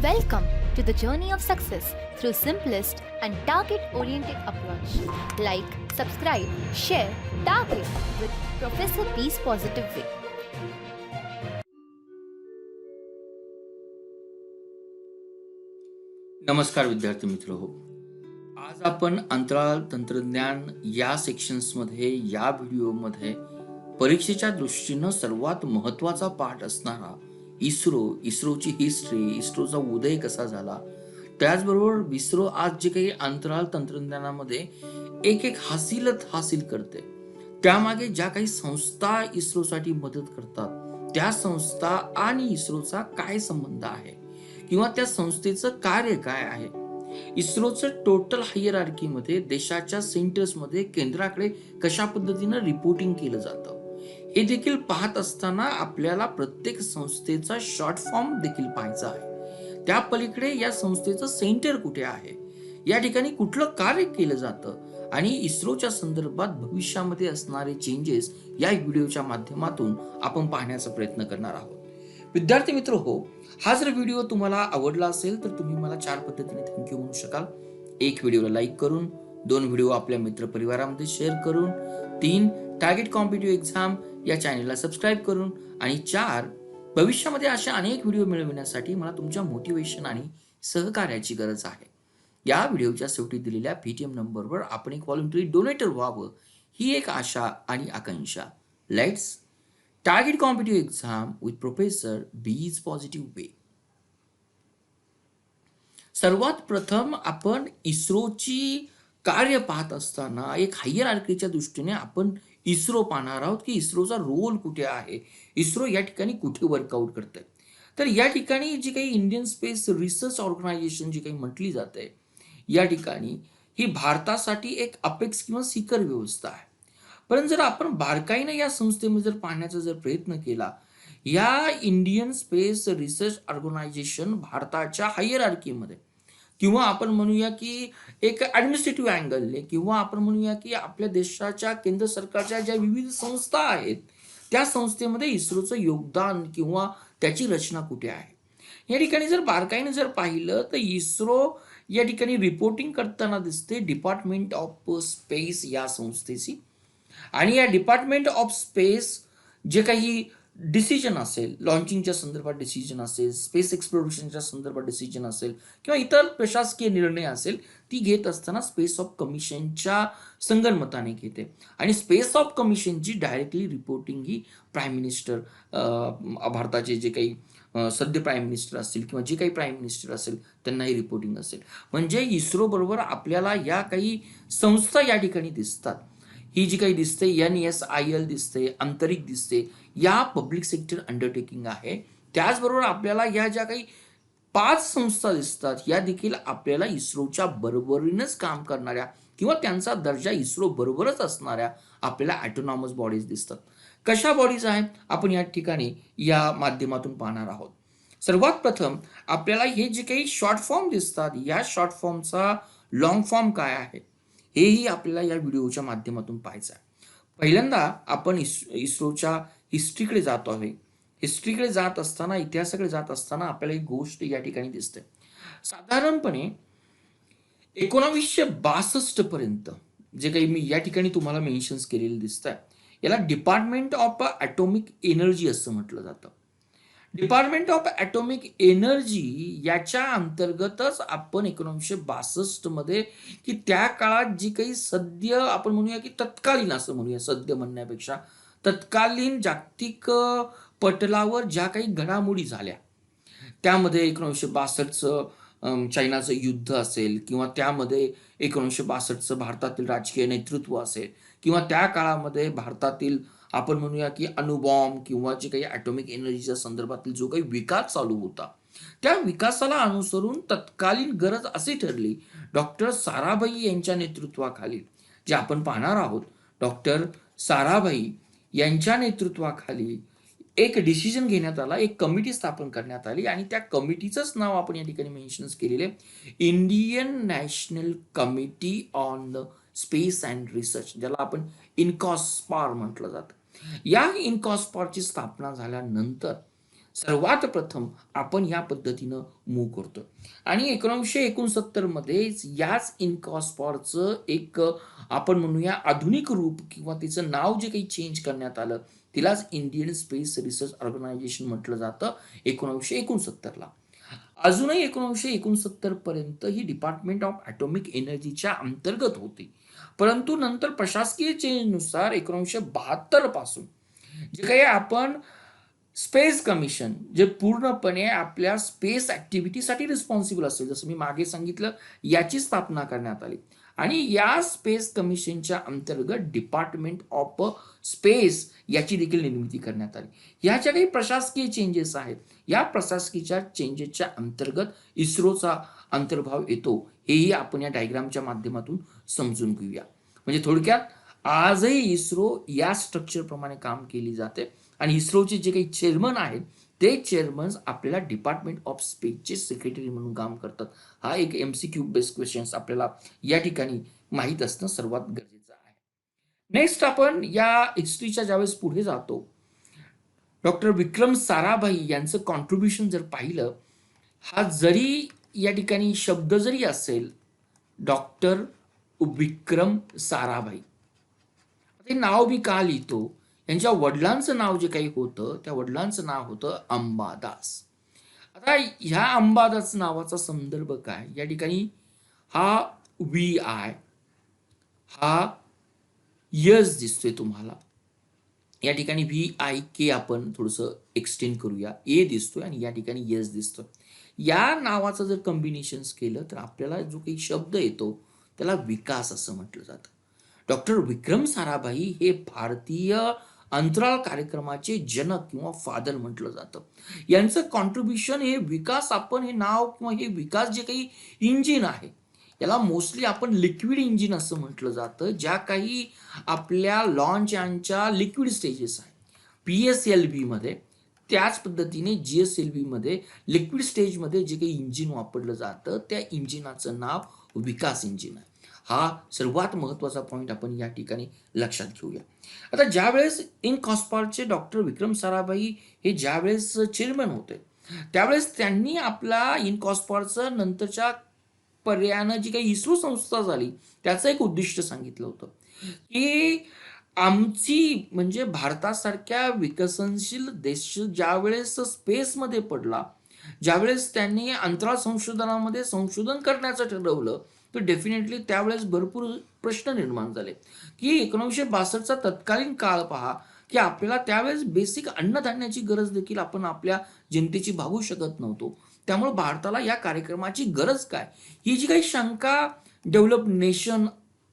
Welcome to the journey of success through simplest and target-oriented approach. Like, subscribe, share, target with Professor P's Positive Way. नमस्कार विद्यार्थी मित्र हो. आज आपण अंतराळ तंत्रज्ञान या सेक्शन्समध्ये या व्हिडिओमध्ये परीक्षेच्या दृष्टीनं सर्वात महत्त्वाचा पाठ असणारा इस्रोची हिस्ट्री, इस्रोचा उदय कसा झाला, त्याचबरोबर इस्रो आज जे काही अंतराळ तंत्रज्ञानामध्ये एक एक हासिल करते, त्यामागे ज्या काही संस्था इस्रोसाठी मदत करतात त्या संस्था आणि इस्रोचा काय संबंध आहे किंवा त्या संस्थेचं कार्य काय आहे. इस्रोचं टोटल हायरार्कीमध्ये देशाच्या सेंटर्समध्ये केंद्राकडे कशा पद्धतीनं रिपोर्टिंग केलं जातं हे देखील पाहत असताना आपल्याला प्रत्येक संस्थेचा शॉर्ट फॉर्म देखील पाहायचा आहे. त्या पलीकडे या संस्थेचं सेंटर कुठे आहे, या ठिकाणी कुठलं कार्य केलं जातं आणि इस्रोच्या संदर्भात भविष्यामध्ये असणारे चेंजेस या व्हिडिओच्या माध्यमातून आपण पाहण्याचा प्रयत्न करणार आहोत. विद्यार्थी मित्र हो, हा जर व्हिडिओ तुम्हाला आवडला असेल तर तुम्ही मला 4 पद्धतीने थँक्यू म्हणू शकाल. 1 व्हिडिओला लाईक करून, 2 व्हिडिओ आपल्या मित्र परिवारामध्ये शेअर करून, 3 टार्गेट कॉम्पिटिटिव्ह एक्झाम या चॅनलला सबस्क्राईब करून आणि 4 भविष्यामध्ये अशा अनेक व्हिडिओ मिळविण्यासाठी मला तुमच्या मोटिवेशन आणि सहकार्याची गरज आहे. या व्हिडिओच्या शेवटी दिलेल्या पेटीएम नंबरवर आपण एक व्हॉलंटरी डोनेटर व्हावं ही एक आशा आणि आकांक्षा. Let's target competitive exam with professor Beej positive way. सर्वात प्रथम आपण इस्रोची कार्य पाहत असताना एक हायरार्कीच्या दृष्टीने आपण इस्रो पाहणार आहोत की इस्रोचा रोल कुठे आहे, इस्रो या ठिकाणी कुठे वर्कआउट करते. तर या ठिकाणी जी काही इंडियन स्पेस रिसर्च ऑर्गनायझेशन जी काही म्हटली जाते, या ठिकाणी ही भारतासाठी एक अपेक्स किंवा सीकर व्यवस्था आहे. परंतु जर आपण बारकाईने या संस्थेमध्ये जर पाहण्याचा जर प्रयत्न केला, या इंडियन स्पेस रिसर्च ऑर्गनायझेशन भारताच्या हायरार्कीमध्ये किंवा आपण म्हणूया की एक ॲडमिनिस्ट्रेटिव्ह अँगलने किंवा आपण म्हणूया की आपल्या देशाच्या केंद्र सरकारच्या ज्या विविध संस्था आहेत त्या संस्थेमध्ये इस्रोचं योगदान किंवा त्याची रचना कुठे आहे. या ठिकाणी जर बारकाईने जर पाहिलं तर इस्रो या ठिकाणी रिपोर्टिंग करताना दिसते डिपार्टमेंट ऑफ स्पेस या संस्थेची. आणि या डिपार्टमेंट ऑफ स्पेस जे काही डिसिजन असेल, लॉन्चिंगच्या संदर्भात डिसिजन असेल, स्पेस एक्सप्लोरेशनच्या संदर्भात डिसिजन असेल किंवा इतर प्रशासकीय निर्णय असेल, ती घेत असताना स्पेस ऑफ कमिशनच्या संगनमताने घेते. आणि स्पेस ऑफ कमिशनची डायरेक्टली रिपोर्टिंग ही प्राईम मिनिस्टर, भारताचे जे काही सध्या प्राईम मिनिस्टर असतील किंवा जे काही प्राईम मिनिस्टर असेल त्यांनाही रिपोर्टिंग असेल. म्हणजे इस्रो बरोबर आपल्याला या काही संस्था या ठिकाणी दिसतात. ही जी काही दिसते NSIL दिसते, अंतरिक दिसते, या पब्लिक सेक्टर अंडरटेकिंग आहे. त्याचबरोबर आपल्याला या ज्या काही 5 संस्था दिसतात या देखील आपल्याला इस्रोच्या बरोबरीनंच काम करणाऱ्या किंवा त्यांचा दर्जा इस्रो बरोबरच असणाऱ्या आपल्याला ऑटोनॉमस बॉडीज दिसतात. कशा बॉडीज आहेत आपण या ठिकाणी या माध्यमातून पाहणार आहोत. सर्वात प्रथम आपल्याला हे जे काही शॉर्ट फॉर्म दिसतात, या शॉर्ट फॉर्मचा लॉंग फॉर्म काय आहे हेही आपल्याला या व्हिडिओच्या माध्यमातून पाहायचं आहे. पहिल्यांदा आपण इस्रोच्या हिस्ट्रीकडे जातो आहे. हिस्ट्रीकडे जात असताना, इतिहासाकडे जात असताना आपल्याला एक गोष्ट या ठिकाणी दिसते. साधारणपणे 1962 पर्यंत जे काही मी या ठिकाणी तुम्हाला मेन्शन्स केलेले दिसत आहे, याला डिपार्टमेंट ऑफ ॲटॉमिक एनर्जी असं म्हटलं जातं. डिपार्टमेंट ऑफ ॲटॉमिक एनर्जी याच्या अंतर्गतच आपण 1962 मध्ये की त्या काळात जी काही सद्य आपण म्हणूया की तत्कालीन असं म्हणूया, सद्य म्हणण्यापेक्षा तत्कालीन जागतिक पटलावर ज्या काही घडामोडी झाल्या त्यामध्ये 1962चं चायनाचं युद्ध असेल किंवा त्यामध्ये 1962चं भारतातील राजकीय नेतृत्व असेल किंवा त्या काळामध्ये भारतातील आपण म्हणूया की अणुबॉम्ब किंवा जे काही ॲटॉमिक एनर्जीच्या संदर्भातील जो काही विकास चालू होता, त्या विकासाला अनुसरून तत्कालीन गरज अशी ठरली, डॉक्टर साराभाई यांच्या नेतृत्वाखाली जे आपण पाहणार आहोत, डॉक्टर साराभाई यांच्या नेतृत्वाखाली एक डिसिजन घेण्यात आला, एक कमिटी स्थापन करण्यात आली आणि त्या कमिटीचंच नाव आपण या ठिकाणी मेन्शन्स केलेले, Indian national committee on space and research, ज्याला आपण इन्कॉस्पार म्हटलं जातं. या इन्कॉस्पारची स्थापना झाल्यानंतर सर्वात प्रथम आपण या पद्धतीनं मूव्ह करतो आणि 1969 मध्येच याच इनकॉस्पॉरचं एक आपण म्हणूया आधुनिक रूप किंवा तिचं नाव जे काही चेंज करण्यात आलं, तिलाच इंडियन स्पेस रिसर्च ऑर्गनायझेशन म्हटलं जातं 1969ला. अजूनही 1969 पर्यंत ही डिपार्टमेंट ऑफ ॲटॉमिक एनर्जीच्या अंतर्गत होती. परंतु नंतर प्रशासकीय चेंजनुसार 1972 पासून जे काही आपण स्पेस कमिशन जे पूर्णपणे आपल्या स्पेस ॲक्टिव्हिटीसाठी रिस्पॉन्सिबल असेल, जसं मी मागे सांगितलं, याची स्थापना करण्यात आली आणि या स्पेस कमिशनच्या अंतर्गत डिपार्टमेंट ऑफ स्पेस याची देखील निर्मिती करण्यात आली. ह्या ज्या काही प्रशासकीय चेंजेस आहेत, या प्रशासकीच्या चेंजेसच्या अंतर्गत इस्रोचा अंतर्भाव येतो, हेही आपण या डायग्रामच्या माध्यमातून समजून घेऊया. म्हणजे थोडक्यात आजही इस्रो या स्ट्रक्चरप्रमाणे काम केली जाते आणि इस्रोचे जे काही चेअरमन आहेत, ते चेअरमन्स आपल्याला डिपार्टमेंट ऑफ स्पेसचे सेक्रेटरी म्हणून काम करतात. हा एक MCQ बेस्ड क्वेश्चन्स आपल्याला या ठिकाणी माहीत असणं सर्वात गरजेचं आहे. नेक्स्ट आपण या हिस्ट्रीच्या ज्यावेळेस पुढे जातो, डॉक्टर विक्रम साराभाई यांचं कॉन्ट्रीब्युशन जर पाहिलं, हा जरी या ठिकाणी शब्द जरी असेल, डॉक्टर विक्रम साराभाई, ते नाव मी का लिहितो, यांच्या वडिलांचं नाव जे काही होतं, त्या वडिलांचं नाव होतं अंबादास. आता ह्या अंबादास नावाचा संदर्भ काय, या ठिकाणी हा VI हा यस दिसतोय तुम्हाला, या ठिकाणी VIK आपण थोडंसं एक्सटेंड करूया, ए दिसतोय आणि या ठिकाणी यस दिसतोय. या नावाचं जर कॉम्बिनेशन्स केलं तर आपल्याला जो काही शब्द येतो त्याला विकास असं म्हटलं जातं. डॉक्टर विक्रम साराभाई हे भारतीय अंतराळ कार्यक्रमाचे जनक किंवा फादर म्हटलं जातं. यांचं कॉन्ट्रीब्युशन हे विकास, आपण हे नाव किंवा हे विकास जे काही इंजिन आहे, याला मोस्टली आपण लिक्विड इंजिन असं म्हटलं जातं. ज्या काही आपल्या लॉन्च यांच्या लिक्विड स्टेजेस आहे PSLV मध्ये, त्याच पद्धतीने GSLV मध्ये लिक्विड स्टेजमध्ये जे काही इंजिन वापरलं जातं, त्या इंजिनाचं नाव विकास इंजिन आहे. हा सर्वात महत्त्वाचा पॉईंट आपण या ठिकाणी लक्षात घेऊया. आता ज्यावेळेस इनकॉस्पॉरचे डॉक्टर विक्रम साराभाई हे ज्यावेळेस चेअरमन होते, त्यावेळेस त्यांनी आपला इनकॉस्पॉरचं नंतरच्या पर्यायानं जी काही इस्रो संस्था झाली, त्याचं एक उद्दिष्ट सांगितलं होतं की आमची म्हणजे भारतासारख्या विकसनशील देश ज्यावेळेस स्पेसमध्ये पडला, ज्यावेळेस त्यांनी अंतराळ संशोधनामध्ये संशोधन करण्याचं ठरवलं, तर डेफिनेटली त्यावेळेस भरपूर प्रश्न निर्माण झाले की 1962चा तत्कालीन काळ पहा, की आपल्याला त्यावेळेस बेसिक अन्नधान्याची गरज देखील आपण आपल्या जनतेची भागू शकत नव्हतो. त्यामुळे भारताला या कार्यक्रमाची गरज काय, ही जी काही शंका डेव्हलप नेशन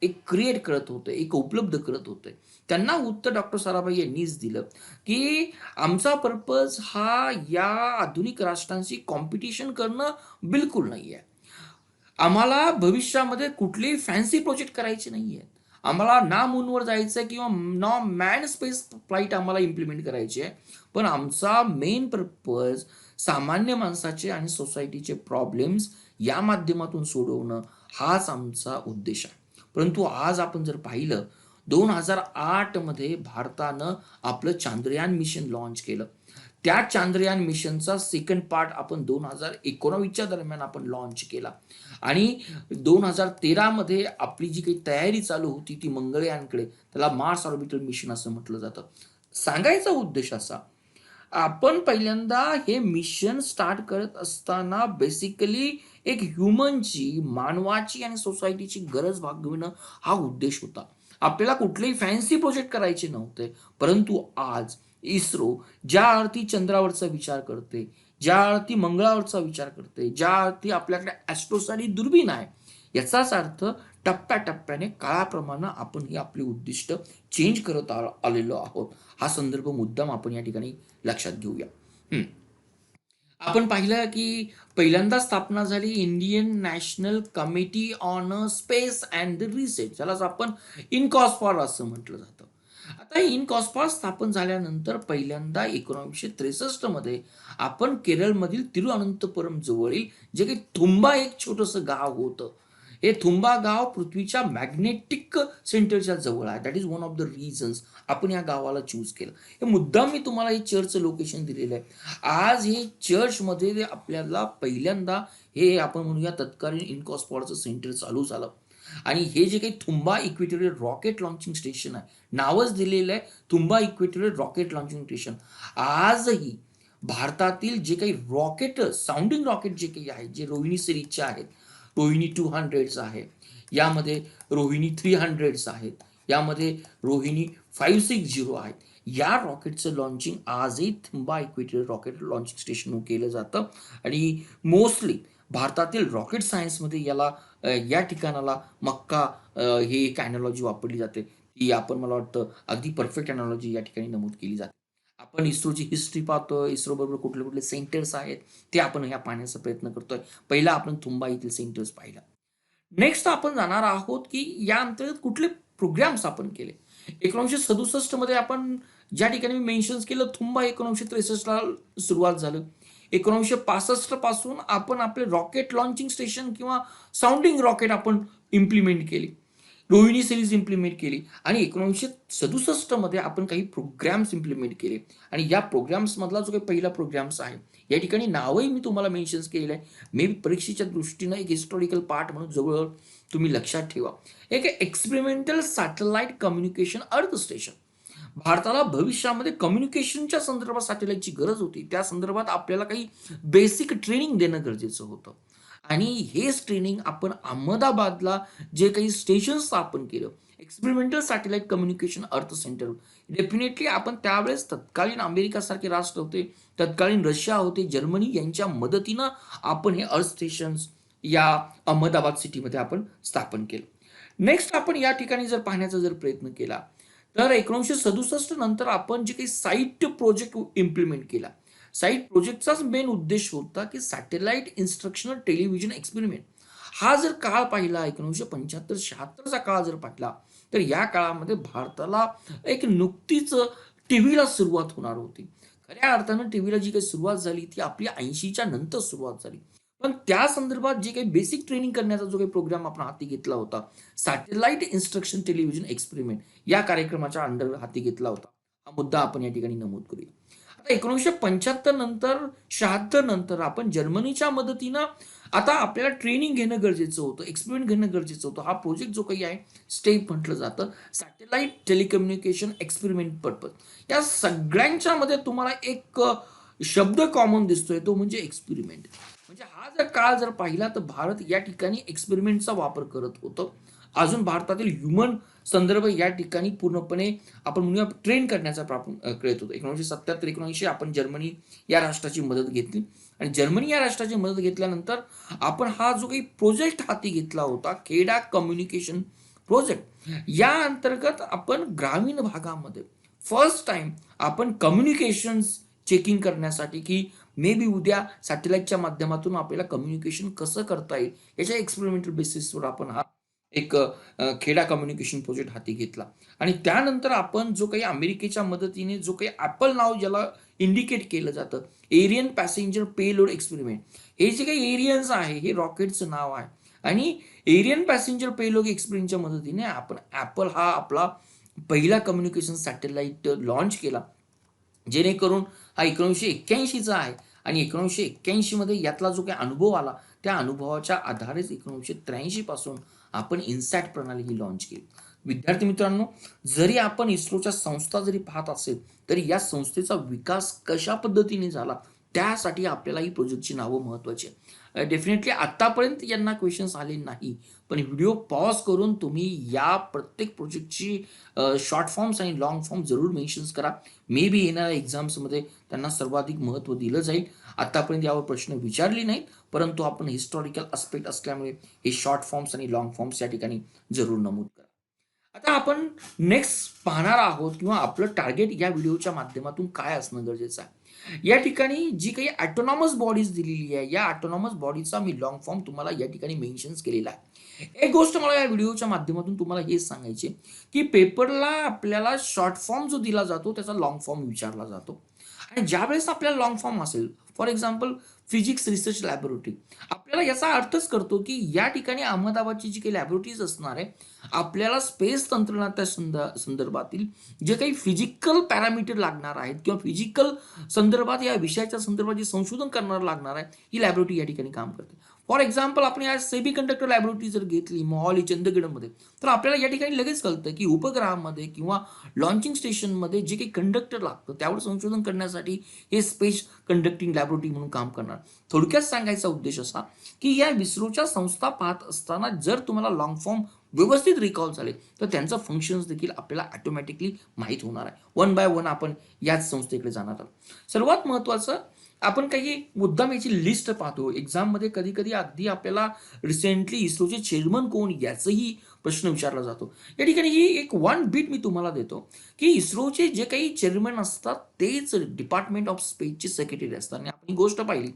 एक क्रिएट करत होते, एक उपलब्ध करत होते, त्यांना उत्तर डॉक्टर साराभाई यांनीच दिलं की आमचा पर्पज हा या आधुनिक राष्ट्रांशी कॉम्पिटिशन करणं बिलकुल नाही आहे. आम्हाला भविष्यामध्ये कुठलेही फॅन्सी प्रोजेक्ट करायचे नाही आहेत. आम्हाला ना मूनवर जायचं आहे किंवा ना मॅन स्पेस फ्लाईट आम्हाला इम्प्लिमेंट करायची आहे. पण आमचा मेन पर्पज सामान्य माणसाचे आणि सोसायटीचे प्रॉब्लेम्स या माध्यमातून सोडवणं, हाच आमचा उद्देश आहे. परंतु आज आपण जर पाहिलं, 2008 मध्ये भारतानं आपलं चांद्रयान मिशन लॉन्च केलं. त्या चांद्रयान मिशनचा सेकंड पार्ट आपण 2019च्या दरम्यान आपण लॉन्च केला आणि 2013 मध्ये आपली जी काही तयारी चालू होती ती मंगळयानकडे, त्याला मार्स ऑर्बिटल मिशन असं म्हटलं जातं. सांगायचा उद्देश असा, आपण पहिल्यांदा हे मिशन स्टार्ट करत असताना बेसिकली एक ह्युमनची, मानवाची आणि सोसायटीची गरज भागविणं हा उद्देश होता. आपल्याला कुठलेही फॅन्सी प्रोजेक्ट करायचे नव्हते. परंतु आज इस्रो ज्या अर्थी चंद्रावरचा विचार करते, ज्या अर्थी मंगळावरचा विचार करते, ज्या अर्थी आपल्याकडे ॲस्ट्रोसॅटी दुर्बीण आहे, याचाच अर्थ टप्प्याटप्प्याने काळाप्रमाणे आपण ही आपली उद्दिष्ट चेंज करत आलेलो आहोत. हा संदर्भ मुद्दाम आपण या ठिकाणी लक्षात घेऊया. आपण पाहिलं की पहिल्यांदा स्थापना झाली Indian national committee on space and research, ज्यालाच आपण इनकॉस्पॉर असं म्हटलं जातं. आता इनकॉस्पॉर स्थापन झाल्यानंतर पहिल्यांदा 1963 मध्ये आपण केरळमधील तिरुअनंतपुरम जवळील जे काही तुंबा एक छोटंसं गाव होतं, हे थुंबा गाव पृथ्वीच्या मॅग्नेटिक सेंटरच्या जवळ आहे. That is one of the reasons आपण या गावाला चूज केलं. हे मुद्दाम मी तुम्हाला हे चर्चचं लोकेशन दिलेलं आहे. आज हे चर्चमध्ये आपल्याला पहिल्यांदा हे आपण म्हणूया तत्कालीन इन्कॉस्पॉटचं सेंटर चालू झालं. आणि हे जे काही Thumba equatorial rocket launching station आहे, नावच दिलेलं आहे Thumba equatorial rocket launching station. आजही भारतातील जे काही रॉकेट साऊंडिंग रॉकेट जे काही आहेत, जे रोहिणी सिरीजचे आहेत, रोहिणी 200 आहे, यामध्ये रोहिणी 300 आहेत, यामध्ये रोहिणी 560 आहेत. या रॉकेटचं लॉन्चिंग आजही थुंबा इक्वेटोरियल रॉकेट लॉन्चिंग स्टेशनवर केलं जातं. आणि मोस्टली भारतातील रॉकेट सायन्समध्ये याला या ठिकाणाला मक्का ही एक अॅनॉलॉजी वापरली जाते. ती आपण मला वाटतं अगदी परफेक्ट अॅनॉलॉजी या ठिकाणी नमूद केली जाते. आपण इस्रोची हिस्ट्री पाहतोय, इस्रो बरोबर कुठले कुठले सेंटर्स आहेत ते आपण ह्या पाहण्याचा प्रयत्न करतोय. पहिला आपण थुंबा येथील सेंटर्स पाहिला. नेक्स्ट आपण जाणार आहोत की या अंतर्गत कुठले प्रोग्राम्स आपण केले. 1967 मध्ये आपण ज्या ठिकाणी मी मेन्शन केलं थुंबा 1963 ला सुरुवात झालं. 1965 पासून आपण आपले रॉकेट लॉन्चिंग स्टेशन किंवा साऊंडिंग रॉकेट आपण इम्प्लिमेंट केली, रोहिणी सिरीज इम्प्लिमेंट केली. आणि 1967 मध्ये आपण काही प्रोग्राम्स इम्प्लिमेंट केले. आणि या प्रोग्राम्स मधला जो काही पहिला प्रोग्राम्स आहे, या ठिकाणी नावही मी तुम्हाला मेन्शन केलेलं आहे. मे बी परीक्षेच्या दृष्टीनं एक हिस्टॉरिकल पार्ट म्हणून जवळ तुम्ही लक्षात ठेवा. एक experimental satellite communication earth station. भारताला भविष्यामध्ये कम्युनिकेशनच्या संदर्भात सॅटेलाइटची गरज होती. त्या संदर्भात आपल्याला काही बेसिक ट्रेनिंग देणं गरजेचं होतं. आणि हेच ट्रेनिंग आपण अहमदाबादला जे काही स्टेशन स्थापन केलं, एक्सपेरिमेंटल सॅटेलाइट कम्युनिकेशन अर्थ सेंटर. डेफिनेटली आपण त्यावेळेस तत्कालीन अमेरिकासारखे राष्ट्र होते, तत्कालीन रशिया होते, जर्मनी यांच्या मदतीनं आपण हे अर्थ स्टेशन्स या अहमदाबाद सिटीमध्ये आपण स्थापन केलं. नेक्स्ट आपण या ठिकाणी जर पाहण्याचा जर प्रयत्न केला तर 1967 नंतर आपण जे काही साईट प्रोजेक्ट इम्प्लिमेंट केला. साईट प्रोजेक्टचाच मेन उद्देश होता की सॅटेलाइट इन्स्ट्रक्शनल टेलिव्हिजन एक्सपेरिमेंट. हा जर काळ पाहिला 1975-76चा काळ जर पाहिला तर या काळामध्ये भारताला एक नुकतीच टीव्हीला सुरुवात होणार होती. खऱ्या अर्थानं टीव्हीला जी काही सुरुवात झाली ती आपली 80च्या नंतर सुरुवात झाली. पण त्या संदर्भात जे काही बेसिक ट्रेनिंग करण्याचा जो काही प्रोग्राम आपण हाती घेतला होता, सॅटेलाइट इन्स्ट्रक्शन टेलिव्हिजन एक्सपेरिमेंट या कार्यक्रमाच्या अंडर हाती घेतला होता. हा मुद्दा आपण या ठिकाणी नमूद करूया. आता 1975 नंतर 76 नंतर आपण जर्मनीच्या मदतीनं आता आपल्याला ट्रेनिंग घेणं गरजेचं होतं, एक्सपेरिमेंट घेणं गरजेचं होतं. हा प्रोजेक्ट जो काही आहे स्टेप म्हटलं जातं, सॅटेलाइट टेलिकम्युनिकेशन एक्सपेरिमेंट पर्पज. या सगळ्यांच्या मध्ये तुम्हाला एक शब्द कॉमन दिसतोय, तो म्हणजे एक्सपेरिमेंट. म्हणजे हा जर काळ जर पाहिला तर भारत या ठिकाणी एक्सपेरिमेंटचा वापर करत होतं. अजून भारतातील ह्युमन संदर्भ या ठिकाणी पूर्णपणे आपण म्हणूया ट्रेन करण्याचा प्रयत्न होतो. 1977-19 आपण जर्मनी या राष्ट्राची मदत घेतली. आणि जर्मनी या राष्ट्राची मदत घेतल्यानंतर आपण हा जो काही प्रोजेक्ट हाती घेतला होता, खेडा कम्युनिकेशन प्रोजेक्ट, या अंतर्गत आपण ग्रामीण भागामध्ये फर्स्ट टाइम आपण कम्युनिकेशन्स चेकिंग करण्यासाठी की मे बी उद्या सॅटेलाइटच्या माध्यमातून आपल्याला कम्युनिकेशन कसं करता येईल याच्या एक्सपेरिमेंटल बेसिसवर आपण हा एक खेडा कम्युनिकेशन प्रोजेक्ट हाती घेतला. आणि त्यानंतर आपण जो काही अमेरिकेच्या मदतीने जो काही ॲपल नाव ज्याला इंडिकेट केलं जातं, एरियन पॅसेंजर पेलोड एक्सपेरिमेंट. हे जे काही एरियन्स आहे हे रॉकेटचं नाव आहे. आणि एरियन पॅसेंजर पेलोड एक्सपेरिमेंटच्या मदतीने आपण ॲपल हा आपला पहिला कम्युनिकेशन सॅटेलाइट लॉन्च केला, जेणेकरून हा 1981चा आहे. आणि 1981 मध्ये यातला जो काही अनुभव आला त्या अनुभवाच्या आधारेच 1983 पासून आपण इन्सॅट प्रणाली ही लॉन्च केली. विद्यार्थी मित्रांनो, जरी आपण इस्रोच्या संस्था जरी पाहत असेल तरी या संस्थेचा विकास कशा पद्धतीने झाला त्यासाठी आपल्याला ही प्रोजेक्टची नावं महत्वाची आहे. डेफिनेटली आतापर्यंत यांना क्वेश्चन्स आले नाही, पण व्हिडिओ पॉज करून तुम्ही या प्रत्येक प्रोजेक्टची शॉर्ट फॉर्म्स आणि लॉंग फॉर्म जरूर मेन्शन्स करा. मे बी येणाऱ्या एक्झाम्समध्ये त्यांना सर्वाधिक महत्त्व दिलं जाईल. आतापर्यंत यावर प्रश्न विचारले नाहीत, परंतु आपण हिस्टॉरिकल अस्पेक्ट असल्यामुळे हे शॉर्ट फॉर्म्स आणि लॉंग फॉर्म्स या ठिकाणी जरूर नमूद करा. आता आपण नेक्स्ट पाहणार आहोत किंवा आपलं टार्गेट या व्हिडिओच्या माध्यमातून काय असणं गरजेचं आहे. या ठिकाणी जी काही ऑटोनॉमस बॉडीज दिलेली आहे, या ऑटोनॉमस बॉडीचा मी लॉंग फॉर्म तुम्हाला या ठिकाणी मेन्शन्स केलेला आहे. एक गोष्ट मला या व्हिडिओच्या माध्यमातून तुम्हाला हेच सांगायची आहे, की पेपरला आपल्याला शॉर्ट फॉर्म जो दिला जातो त्याचा लाँग फॉर्म विचारला जातो. आणि ज्यावेळेस आपल्याला लाँग फॉर्म असेल, for example physics research laboratory, आपल्याला याचा अर्थच करतो, की या ठिकाणी अहमदाबादची जी काही लॅबोरेटरीज असणार आहे, आपल्याला स्पेस तंत्रज्ञानाच्या संदर्भातील जे काही फिजिकल पॅरामीटर लागणार आहेत किंवा फिजिकल संदर्भात या विषयाच्या संदर्भात जे संशोधन करणारं लागणार आहे, ही लॅबोरेटरी या ठिकाणी काम करते. फॉर एक्झाम्पल आपण या सेमी कंडक्टर लॅबोरेटरी जर घेतली मोहाली चंदगडमध्ये, तर आपल्याला या ठिकाणी लगेच कळतं की उपग्रहामध्ये किंवा लॉन्चिंग स्टेशनमध्ये जे काही कंडक्टर लागतं त्यावर संशोधन करण्यासाठी हे स्पेस कंडक्टिंग लॅबोरेटरी म्हणून काम करणार. थोडक्यात सांगायचा उद्देश असा की या इस्रोच्या संस्था पाहत असताना जर तुम्हाला लॉंग फॉर्म व्यवस्थित रिकॉल झाले तर त्यांचं फंक्शन्स देखील आपल्याला ऑटोमॅटिकली माहीत होणार आहे. वन बाय वन आपण याच संस्थेकडे जाणार आहोत. सर्वात महत्त्वाचं, आपण काही मुद्दाम याची लिस्ट पाहतो. एक्झाममध्ये कधी कधी अगदी आपल्याला रिसेंटली इस्रोचे चेअरमन कोण याचाही प्रश्न विचारला जातो. या ठिकाणी ही एक वन बीट मी तुम्हाला देतो की इस्रोचे जे काही चेअरमन असतात तेच डिपार्टमेंट ऑफ स्पेसचे सेक्रेटरी असतात. आणि आपण ही गोष्ट पाहिली,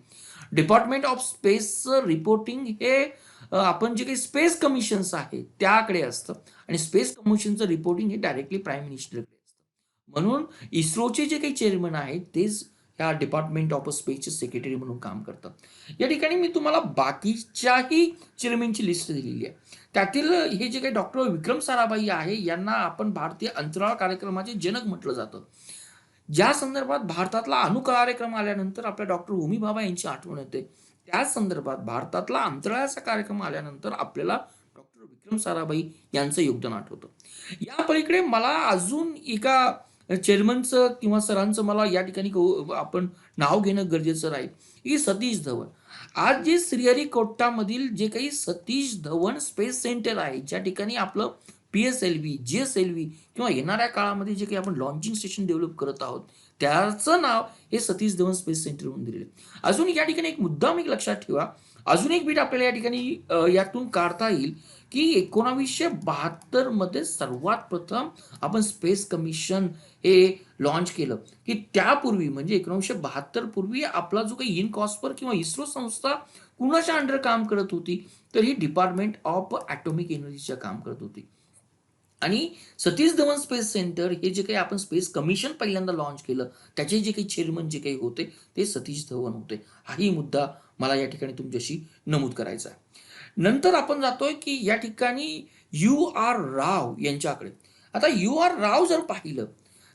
डिपार्टमेंट ऑफ स्पेसचं रिपोर्टिंग हे आपण जे काही स्पेस कमिशन्स आहे त्याकडे असतं आणि स्पेस कमिशनचं रिपोर्टिंग हे डायरेक्टली प्राईम मिनिस्टरकडे असतं. म्हणून इस्रोचे जे काही चेअरमन आहेत तेच ह्या डिपार्टमेंट ऑफ स्पेसचे सेक्रेटरी म्हणून काम करतात. या ठिकाणी मी तुम्हाला बाकीच्याही चेअरमॅनची लिस्ट दिलेली आहे. त्यातील हे जे काही डॉक्टर विक्रम साराभाई आहे यांना आपण भारतीय अंतराळ कार्यक्रमाचे जनक म्हटलं जातं. ज्या संदर्भात भारतातला अणु कार्यक्रम आल्यानंतर आपल्या डॉक्टर होमी भाभा यांची आठवण येते, त्याच संदर्भात भारतातला अंतराळाचा कार्यक्रम आल्यानंतर आपल्याला डॉक्टर विक्रम साराभाई यांचं योगदान आठवतं. या पलीकडे मला अजून एका चेअरमनचं किंवा सरांचं मला या ठिकाणी आपण नाव घेणं गरजेचं राहील, की सतीश धवन. आज जे श्रीहरिकोटामधील जे काही सतीश धवन स्पेस सेंटर आहे, ज्या ठिकाणी आपलं PSLV, GSLV किंवा येणाऱ्या काळामध्ये जे काही आपण लॉन्चिंग स्टेशन डेव्हलप करत आहोत, त्याचं नाव हे सतीश धवन स्पेस सेंटर म्हणून दिलेलं आहे. अजून या ठिकाणी एक मुद्दाम एक लक्षात ठेवा, अजून एक बीट आपल्याला या ठिकाणी यातून काढता येईल, की 1972 मध्ये सर्वात प्रथम आपण स्पेस कमिशन हे लॉन्च केलं, की त्यापूर्वी म्हणजे 1972 पूर्वी आपला जो काही इनकॉस्पर किंवा इस्रो संस्था कुणाच्या अंडर काम करत होती, तर ही डिपार्टमेंट ऑफ ॲटॉमिक एनर्जीच्या काम करत होती. आणि सतीश धवन स्पेस सेंटर हे जे काही आपण स्पेस कमिशन पहिल्यांदा लॉन्च केलं, त्याचे जे काही चेअरमन जे काही होते ते सतीश धवन होते. हाही मुद्दा मला या ठिकाणी तुमच्याशी नमूद करायचा आहे. नंतर आपण जातोय की या ठिकाणी U.R. राव यांच्याकडे. आता U.R. राव जर पाहिलं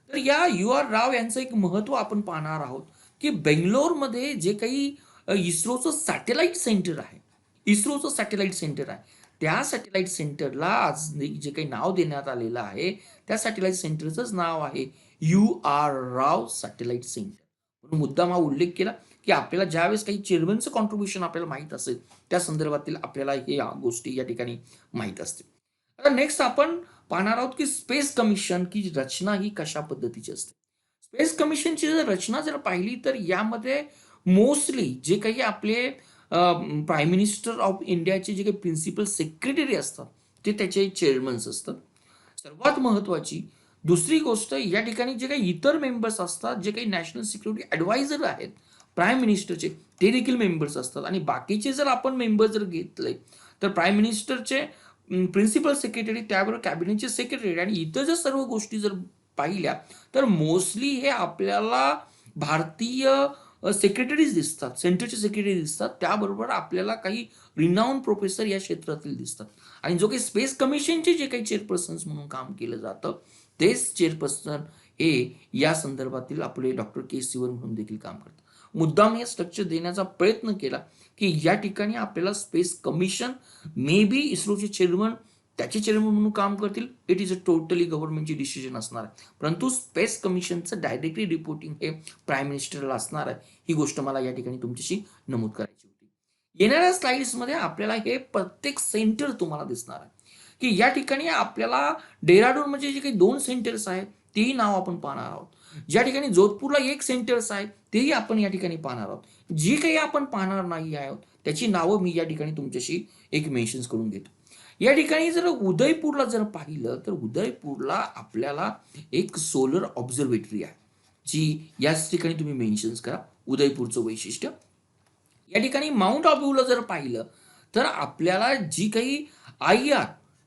तर या U.R. राव यांचं एक महत्व आपण पाहणार आहोत, की बेंगलोरमध्ये जे काही इस्रोचं सॅटेलाइट सेंटर आहे, इस्रोचं सॅटेलाइट सेंटर आहे, त्या सॅटेलाइट सेंटरला आज जे काही नाव देण्यात आलेलं आहे, त्या सॅटेलाइट सेंटरचंच नाव आहे U.R. राव सॅटेलाइट सेंटर. म्हणून मुद्दाम हा उल्लेख केला, की आपल्याला ज्यावेळेस काही चेअरमनचं कॉन्ट्रीब्युशन आपल्याला माहीत असेल त्या संदर्भातील आपल्याला हे गोष्टी या ठिकाणी माहीत असतील. आता नेक्स्ट आपण पाहणार आहोत की स्पेस कमिशन की रचना ही कशा पद्धतीची असते. स्पेस कमिशनची जर रचना जर पाहिली तर यामध्ये मोस्टली जे काही आपले प्राईम मिनिस्टर ऑफ इंडियाचे जे काही प्रिन्सिपल सेक्रेटरी असतात ते त्याचे चेअरमन्स असतात. सर्वात महत्त्वाची दुसरी गोष्ट, या ठिकाणी जे काही इतर मेंबर्स असतात, जे काही नॅशनल सिक्युरिटी ॲडवायझर आहेत प्राईम मिनिस्टरचे, ते देखील मेंबर्स असतात. आणि बाकीचे जर आपण मेंबर जर घेतले तर प्राईम मिनिस्टरचे प्रिन्सिपल सेक्रेटरी, त्याबरोबर कॅबिनेटचे सेक्रेटरी आणि इतर जर सर्व गोष्टी जर पाहिल्या तर मोस्टली हे आपल्याला भारतीय सेक्रेटरीज दिसतात, सेंटरचे सेक्रेटरी दिसतात. त्याबरोबर आपल्याला काही रिनाऊन प्रोफेसर या क्षेत्रातील दिसतात. आणि जो काही स्पेस कमिशनचे जे काही चेअरपर्सन्स म्हणून काम केलं जातं तेच चेअरपर्सन हे या संदर्भातील आपले डॉक्टर के सिवन म्हणून देखील काम करतात. मुद्दाम हे स्ट्रक्चर देण्याचा प्रयत्न केला की या ठिकाणी आपल्याला स्पेस कमिशन मे बी इस्रोचे चेअरमन त्याचे चेअरमन म्हणून काम करतील, इट इज अ टोटली गव्हर्नमेंटची डिसिजन असणार आहे. परंतु स्पेस कमिशनचं डायरेक्टली रिपोर्टिंग हे प्राईम मिनिस्टरला असणार आहे. ही गोष्ट मला या ठिकाणी तुमच्याशी नमूद करायची होती. येणाऱ्या स्लाइड्समध्ये आपल्याला हे प्रत्येक सेंटर तुम्हाला दिसणार आहे, की या ठिकाणी आपल्याला डेहराडून म्हणजे जे काही 2 सेंटर्स आहेत तेही नाव आपण पाहणार आहोत. ज्या ठिकाणी जोधपूरला 1 सेंटर्स आहे तेही आपण या ठिकाणी पाहणार आहोत. जी काही आपण पाहणार नाही आहोत त्याची नावं मी या ठिकाणी तुमच्याशी एक मेन्शन्स करून घेतो. या ठिकाणी जर उदयपूरला जर पाहिलं तर उदयपूरला आपल्याला एक सोलर ऑब्झर्वेटरी आहे, जी याच ठिकाणी तुम्ही मेन्शन्स करा उदयपूरचं वैशिष्ट्य. या ठिकाणी माउंट आबूला जर पाहिलं तर आपल्याला जी काही IR,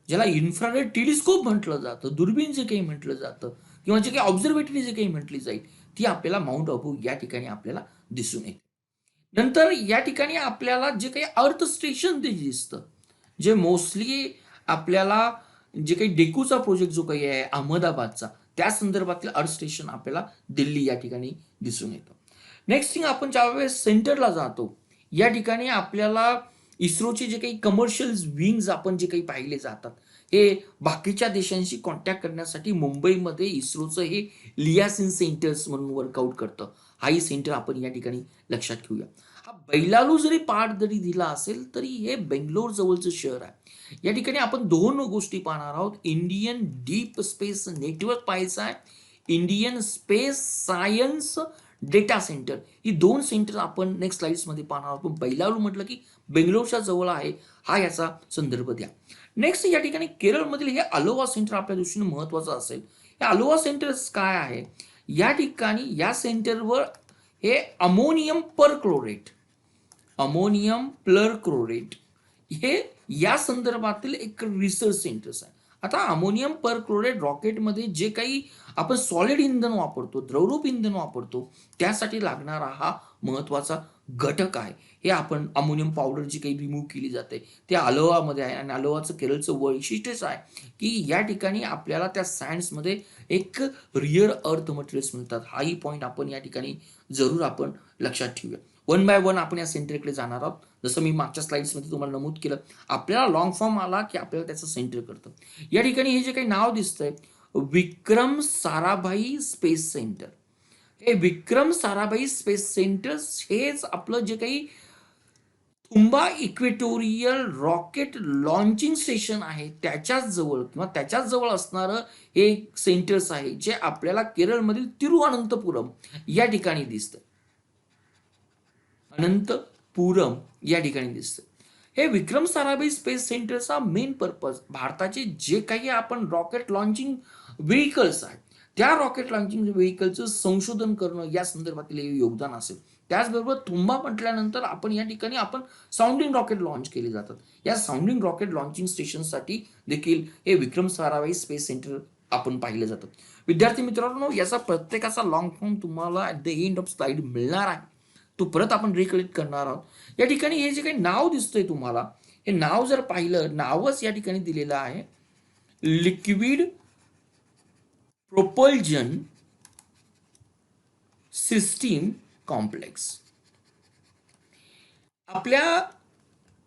ज्याला इन्फ्रारेड टेलिस्कोप म्हटलं जातं, दुर्बीण जे काही म्हटलं जातं किंवा जे काही ऑब्झर्वेटरी जे काही म्हटली जाईल, ती आपल्याला माउंट अबू या ठिकाणी आपल्याला दिसून येते. नंतर या ठिकाणी आपल्याला जे काही अर्थ स्टेशन ते दिसतं, जे मोस्टली आपल्याला जे काही डेकूचा प्रोजेक्ट जो काही आहे अहमदाबादचा, त्या संदर्भातील अर्थ स्टेशन आपल्याला दिल्ली या ठिकाणी दिसून येतं. नेक्स्ट थिंग, आपण ज्यावेळेस सेंटरला जातो, या ठिकाणी आपल्याला इस्रोचे जे काही कमर्शियल विंग्स आपण जे काही पाहिले जातात, हे बाकीच्या देशांशी कॉन्टॅक्ट करण्यासाठी मुंबईमध्ये इस्रोचं हे लियासिन सेंटर्स म्हणून वर्कआउट करतं. हाही सेंटर आपण या ठिकाणी लक्षात घेऊया. हा बैलालू जरी पार्ट जरी दिला असेल तरी हे बेंगलोर जवळचं शहर आहे. या ठिकाणी आपण दोन गोष्टी पाहणार आहोत. इंडियन डीप स्पेस नेटवर्क पाहायचं आहे, Indian space science data centre, ही दोन सेंटर आपण नेक्स्ट स्लाइड्समध्ये पाहणार आहोत. पण बैलालू म्हटलं की बेंगलोरच्या जवळ आहे, हा याचा संदर्भ द्या. नेक्स्ट या ठिकाणी केरळमधील हे अलोवा सेंटर आपल्या दृष्टीने महत्वाचं असेल. हे अलोवा सेंटर काय आहे? या ठिकाणी या सेंटरवर हे अमोनियम परक्लोरेट हे या संदर्भातील एक रिसर्च सेंटर्स आहे. आता अमोनियम परक्लोरेट रॉकेटमध्ये जे काही आपण सॉलिड इंधन वापरतो, द्रवरूप इंधन वापरतो, त्यासाठी लागणारा हा महत्वाचा घटक आहे. हे आपण अमोनियम पावडर जी काही रिमूव्ह केली जाते ते अलोवामध्ये आहे. आणि अलोवाचं केरळचं वैशिष्ट्यच आहे की या ठिकाणी आपल्याला त्या सँड्समध्ये एक रिअर अर्थ मटेरियल्स मिळतात. हाही पॉईंट आपण या ठिकाणी जरूर आपण लक्षात ठेवूया. वन बाय वन आपण या सेंटरकडे जाणार आहोत. जसं मी मागच्या स्लाइड्समध्ये तुम्हाला नमूद केलं, आपल्याला लॉंग फॉर्म आला की आपल्याला त्याचं सेंटर करतं. या ठिकाणी हे जे काही नाव दिसतंय, विक्रम साराभाई स्पेस सेंटर, हे विक्रम साराभाई स्पेस सेंटर हेच आपलं जे काही तुंबा इक्वेटोरियल रॉकेट लॉन्चिंग स्टेशन आहे त्याच्याच जवळ किंवा त्याच्याच जवळ असणारं हे सेंटर्स आहे, जे आपल्याला केरळमधील तिरुअनंतपुरम या ठिकाणी दिसतं. अनंतपुरम या ठिकाणी दिसतं. हे विक्रम साराभाई स्पेस सेंटरचा मेन पर्पज भारताचे जे काही आपण रॉकेट लॉन्चिंग व्हेकल्स आहेत, त्या रॉकेट लॉन्चिंग व्हेकलचं संशोधन करणं या संदर्भातील योगदान असेल. त्याचबरोबर तुंबा म्हटल्यानंतर आपण या ठिकाणी आपण साऊंडिंग रॉकेट लॉन्च केले जातात. या साऊंडिंग रॉकेट लॉन्चिंग स्टेशनसाठी देखील हे विक्रम साराभाई स्पेस सेंटर आपण पाहिलं जातं. विद्यार्थी मित्रांनो, याचा प्रत्येकाचा लॉंग फॉर्म तुम्हाला at the end of slide मिळणार आहे. तो परत आपण रिकलेक्ट करणार आहोत. या ठिकाणी हे जे काही नाव दिसतंय तुम्हाला, हे नाव जर पाहिलं, नावच या ठिकाणी दिलेलं आहे लिक्विड प्रोपल्जन सिस्टीम कॉम्प्लेक्स. आपल्या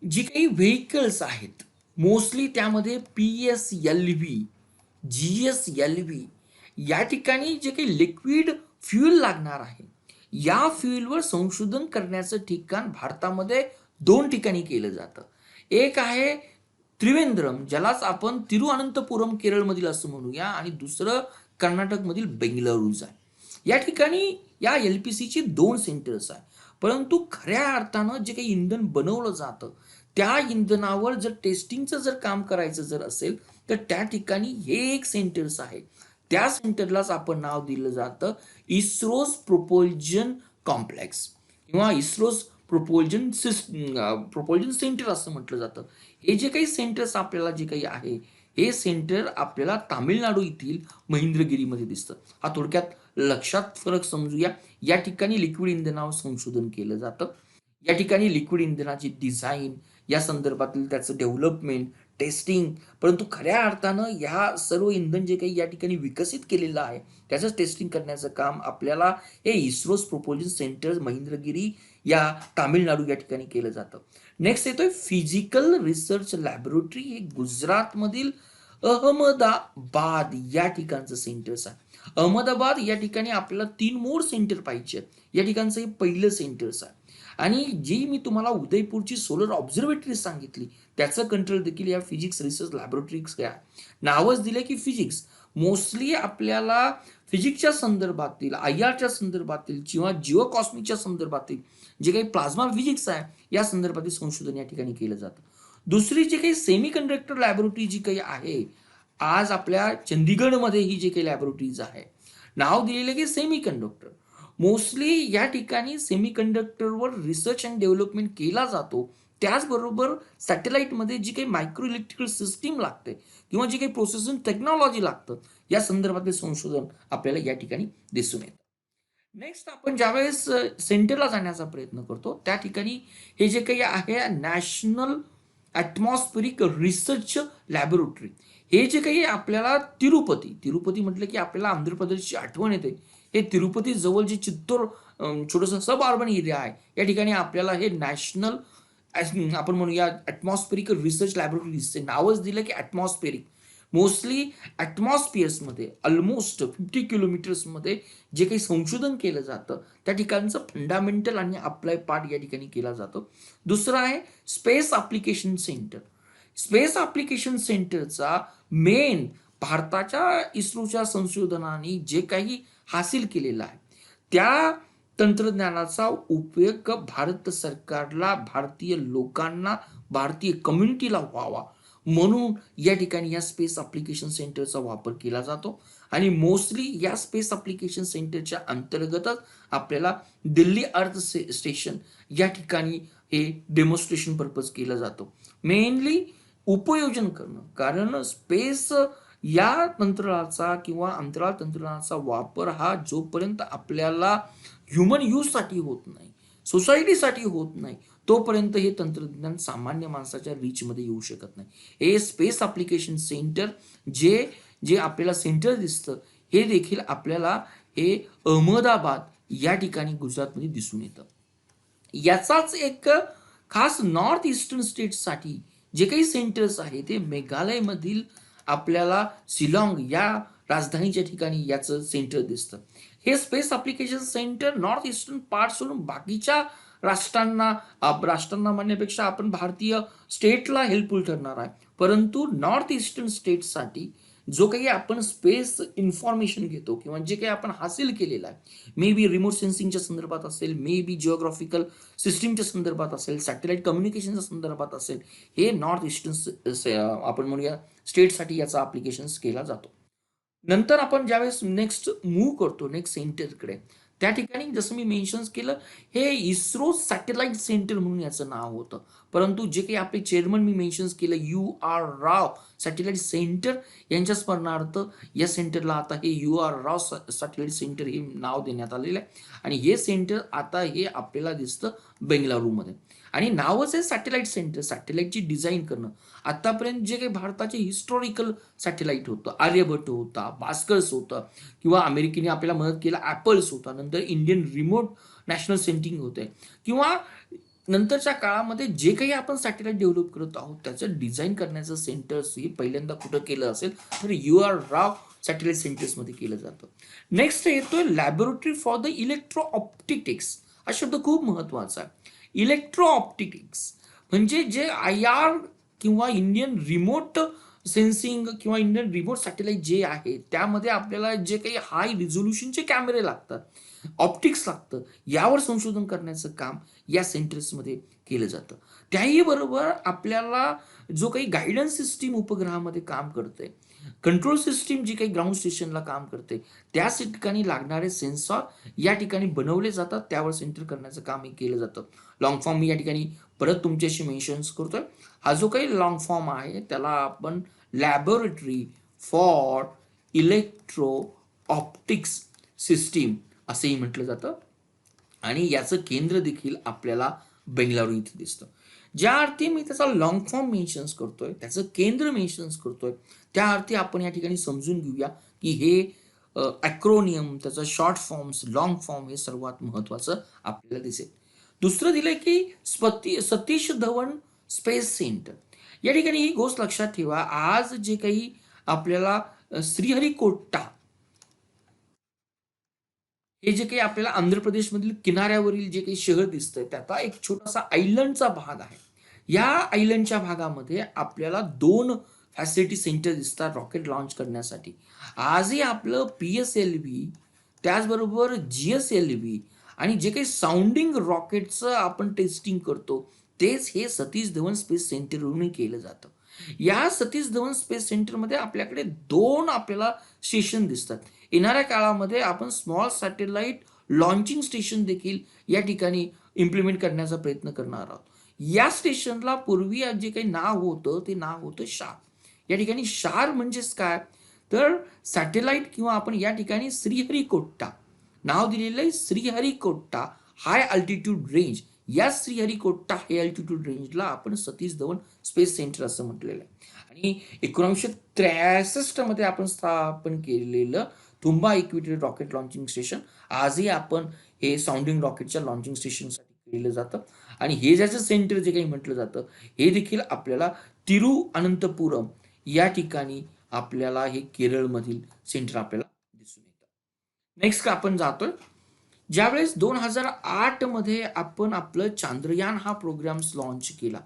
जी काही व्हेकल्स आहेत मोस्टली त्यामध्ये PSLV, GSLV या ठिकाणी जे काही लिक्विड फ्युएल लागणार आहे, या फ्युएलवर संशोधन करण्याचं ठिकाण भारतामध्ये दोन ठिकाणी केलं जातं. एक आहे त्रिवेंद्रम, ज्यालाच आपण तिरुअनंतपुरम केरळमधील असं म्हणूया, आणि दुसरं कर्नाटकमधील बेंगलुरूच आहे. या ठिकाणी या LPCची दोन सेंटर्स आहे. परंतु खऱ्या अर्थानं जे काही इंधन बनवलं जातं त्या इंधनावर जर टेस्टिंगचं जर काम करायचं जर असेल तर त्या ठिकाणी हे एक सेंटर्स आहे. त्या सेंटरलाच आपण नाव दिलं जातं इस्रोज प्रोपल्जन कॉम्प्लेक्स किंवा इस्रोज प्रोपल्जन सेंटर असं म्हटलं जातं. हे जे काही सेंटर्स आपल्याला जे काही आहे, हे सेंटर आपल्याला तामिळनाडू येथील महेंद्रगिरीमध्ये दिसतं. हा थोडक्यात लक्षात फरक समजूया. या ठिकाणी लिक्विड इंधनावर संशोधन केलं जातं. या ठिकाणी लिक्विड इंधनाची डिझाईन, या संदर्भातील त्याचं डेव्हलपमेंट, टेस्टिंग, परंतु खऱ्या अर्थानं ह्या सर्व इंधन जे काही या ठिकाणी विकसित केलेलं आहे त्याचं टेस्टिंग करण्याचं काम आपल्याला हे इस्रोज प्रोपल्जन सेंटर महेंद्रगिरी या तामिळनाडू या ठिकाणी केलं जातं. नेक्स्ट येतोय फिजिकल रिसर्च लॅबोरेटरी, हे गुजरातमधील अहमदाबाद या ठिकाणचं सेंटर्स आहे. अहमदाबाद या ठिकाणी आपल्याला 3 मोर सेंटर पाहिजे. या ठिकाणचं हे पहिलं सेंटर्स आहे. आणि जी मी तुम्हाला उदयपूरची सोलर ऑब्झर्वेटरी सांगितली त्याचं कंट्रोल देखील या फिजिक्स रिसर्च लॅबोरेटरीज आहे. नावच दिले की फिजिक्स, मोस्टली आपल्याला फिजिक्सच्या संदर्भातील, IRच्या संदर्भातील किंवा जिओ कॉस्मिकच्या संदर्भातील जे काही प्लाझ्मा फिजिक्स आहे या संदर्भातील संशोधन या ठिकाणी केलं जातं. दुसरी जी काही सेमी कंडक्टर लॅबोरेटरी जी काही आहे, आज आपल्या चंदीगडमध्ये ही जी काही लॅबोरेटरीज आहे, नाव दिलेलं की सेमी कंडक्टर. मोस्टली या ठिकाणी सेमी कंडक्टरवर रिसर्च अँड डेव्हलपमेंट केला जातो. त्याचबरोबर सॅटेलाइटमध्ये जी काही मायक्रो इलेक्ट्रिकल सिस्टीम लागते किंवा जी काही प्रोसेसिंग टेक्नॉलॉजी लागतं या संदर्भातले संशोधन आपल्याला या ठिकाणी दिसून येतं. नेक्स्ट आपण ज्यावेळेस सेंटरला जाण्याचा प्रयत्न करतो त्या ठिकाणी हे जे काही आहे नॅशनल ॲटमॉस्फेरिक रिसर्च लॅबोरेटरी, हे जे काही आपल्याला तिरुपती म्हटलं की आपल्याला आंध्र प्रदेशची आठवण येते. हे तिरुपती जवळ जे चित्तूर छोटंसं सब अर्बन एरिया आहे या ठिकाणी आपल्याला हे नॅशनल आपण म्हणूया ॲटमॉस्फेरिक रिसर्च लॅबोरेटरीज, नावच दिलं की ॲटमॉस्फेरिक. मोस्टली ॲटमॉस्फिअर्समध्ये ऑलमोस्ट 50 किलोमीटर्समध्ये जे काही संशोधन केलं जातं त्या ठिकाणचं फंडामेंटल आणि अप्लाय पार्ट या ठिकाणी केला जातो. दुसरं आहे space application centre. Space application सेंटरचा मेन भारताच्या इस्रोच्या संशोधनाने जे काही हासिल केलेलं आहे त्या तंत्रज्ञानाचा उपयोग भारत सरकारला, भारतीय लोकांना, भारतीय कम्युनिटीला व्हावा म्हणून या ठिकाणी या स्पेस ॲप्लिकेशन सेंटरचा वापर केला जातो. आणि मोस्टली या स्पेस ॲप्लिकेशन सेंटरच्या अंतर्गतच आपल्याला दिल्ली अर्थ स्टेशन या ठिकाणी हे डेमॉन्स्ट्रेशन पर्पज केलं जातं. मेनली उपयोजन करणं, कारण स्पेस या तंत्रज्ञानाचा किंवा अंतराळ तंत्रज्ञानाचा वापर हा जोपर्यंत आपल्याला ह्युमन यूजसाठी होत नाही, सोसायटीसाठी होत नाही, तोपर्यंत हे तंत्रज्ञान सामान्य माणसाच्या रीचमध्ये येऊ शकत नाही. हे स्पेस ॲप्लिकेशन सेंटर जे जे आपल्याला सेंटर दिसतं हे देखील आपल्याला हे अहमदाबाद या ठिकाणी गुजरातमध्ये दिसून येतं. याचाच एक खास नॉर्थ ईस्टर्न स्टेट्ससाठी जे काही सेंटर्स आहे ते मेघालयमधील आपल्याला शिलाँग या राजधानीच्या ठिकाणी याचं सेंटर दिसतं. हे space application centre north eastern part सोडून बाकीच्या राष्ट्रांना म्हणण्यापेक्षा आपण भारतीय स्टेटला हेल्पफुल ठरणार आहे. परंतु नॉर्थ ईस्टर्न स्टेटसाठी जो काही आपण स्पेस इन्फॉर्मेशन घेतो किंवा जे काही आपण हासिल केलेलं आहे, मे बी रिमोट सेन्सिंगच्या संदर्भात असेल, मे बी जिओग्राफिकल सिस्टीमच्या संदर्भात असेल, सॅटेलाइट कम्युनिकेशनच्या संदर्भात असेल, हे नॉर्थ ईस्टर्न आपण म्हणूया स्टेटसाठी याचा ॲप्लिकेशन्स केला जातो. नंतर आपण ज्यावेळेस नेक्स्ट मूव्ह करतो नेक्स्ट सेंटरकडे, त्या ठिकाणी जसं मी मेन्शन केलं हे इस्रो सॅटेलाइट सेंटर म्हणून याचं नाव होतं. परंतु जे काही आपले चेअरमन मी मेन्शन केलं UR राव सॅटेलाइट सेंटर, यांच्या स्मरणार्थ या सेंटरला आता हे UR राव सॅटेलाइट सेंटर हे नाव देण्यात आलेलं आहे. आणि हे सेंटर आता हे आपल्याला दिसतं बेंगळुरूमध्ये. आणि नावच आहे सॅटेलाइट सेंटर. सॅटेलाइटची डिझाईन करणं, आतापर्यंत जे काही भारताचे हिस्टॉरिकल सॅटेलाइट होतं, आर्यभट्ट होता, भास्कर्स होतं, किंवा अमेरिकेने आपल्याला मदत केलं ॲपल्स होता, नंतर इंडियन रिमोट नॅशनल सेंटिंग होते, किंवा नंतरच्या काळामध्ये जे काही आपण सॅटेलाइट डेव्हलप करत आहोत त्याचं डिझाईन करण्याचं सेंटर्स हे पहिल्यांदा कुठं केलं असेल तर UR राव सॅटेलाइट सेंटर्समध्ये केलं जातं. नेक्स्ट येतोय laboratory for the electro optics. हा शब्द खूप महत्वाचा आहे. इलेक्ट्रो ऑप्टिक्स म्हणजे जे IR किंवा इंडियन रिमोट सेन्सिंग किंवा इंडियन रिमोट सॅटेलाइट जे आहे त्यामध्ये आपल्याला जे काही हाय रिझोल्युशनचे कॅमेरे लागतात, ऑप्टिक्स लागतं, यावर संशोधन करण्याचं काम या सेंटर्समध्ये केलं जातं. त्याही बरोबर आपल्याला जो काही गायडन्स सिस्टीम उपग्रहामध्ये काम करते, कंट्रोल सिस्टीम जी काही ग्राउंड स्टेशनला काम करते, त्याच ठिकाणी लागणारे सेन्सॉर या ठिकाणी बनवले जातात, त्यावर सेंटर करण्याचं काम हे केलं जातं. लॉंग फॉर्म मी या ठिकाणी परत तुमच्याशी मेन्शन्स करतोय. हा जो काही लॉंग फॉर्म आहे त्याला आपण laboratory for electro optics system असंही म्हटलं जातं. आणि याचं केंद्र देखील आपल्याला बेंगळुरू इथे दिसतं. ज्या अर्थी मी त्याचा लॉंग फॉर्म मेन्शन्स करतोय, त्याचं केंद्र मेन्शन्स करतोय, त्या अर्थी आपण या ठिकाणी समजून घेऊया की हे ॲक्रोनियम, त्याचं शॉर्ट फॉर्म्स, लॉंग फॉर्म हे सर्वात महत्त्वाचं आपल्याला दिसेल. दुसरं दिलंय की सतीश धवन स्पेस सेंटर. या ठिकाणी ही गोष्ट लक्षात ठेवा, आज जे काही आपल्याला श्रीहरिकोटा हे जे काही आपल्याला आंध्र प्रदेशमधील किनाऱ्यावरील जे काही शहर दिसतंय त्याचा एक छोटासा आयलंडचा भाग आहे. या आयलंडच्या भागामध्ये आपल्याला 2 फॅसिलिटी सेंटर दिसतात रॉकेट लॉन्च करण्यासाठी. आजही आपलं PSLV, त्याचबरोबर GSLV आणि जे काही साऊंडिंग रॉकेटचं आपण टेस्टिंग करतो तेच हे सतीश धवन स्पेस सेंटरवरून केलं जातं. या सतीश धवन स्पेस सेंटरमध्ये आपल्याकडे 2 आपल्याला स्टेशन दिसतात. येणाऱ्या काळामध्ये आपण स्मॉल सॅटेलाइट लॉन्चिंग स्टेशन देखील या ठिकाणी इम्प्लिमेंट करण्याचा प्रयत्न करणार आहोत. या स्टेशनला पूर्वी जे काही नाव होतं ते नाव होतं शार. या ठिकाणी शार म्हणजेच काय, तर सॅटेलाइट किंवा आपण या ठिकाणी श्रीहरिकोटा नाव दिलेलं आहे. श्रीहरिकोटा हाय अल्टिट्यूड रेंज, या श्रीहरिकोटा हाय अल्टिट्यूड रेंजला आपण सतीश धवन स्पेस सेंटर असं म्हटलेलं आहे. आणि 1963 मध्ये आपण स्थापन केलेलं तुंबा इक्विटरी रॉकेट लॉन्चिंग स्टेशन आजही आपण हे साऊंडिंग रॉकेटच्या लॉन्चिंग स्टेशनसाठी केलं जातं. आणि हे ज्याचं सेंटर जे काही म्हटलं जातं हे देखील आपल्याला तिरुअनंतपुरम या ठिकाणी आपल्याला हे केरळमधील सेंटर आपल्याला दिसून येतं. नेक्स्ट आपण जातोय, ज्यावेळेस 2008 मध्ये आपण आपलं चांद्रयान हा प्रोग्राम लॉन्च केला.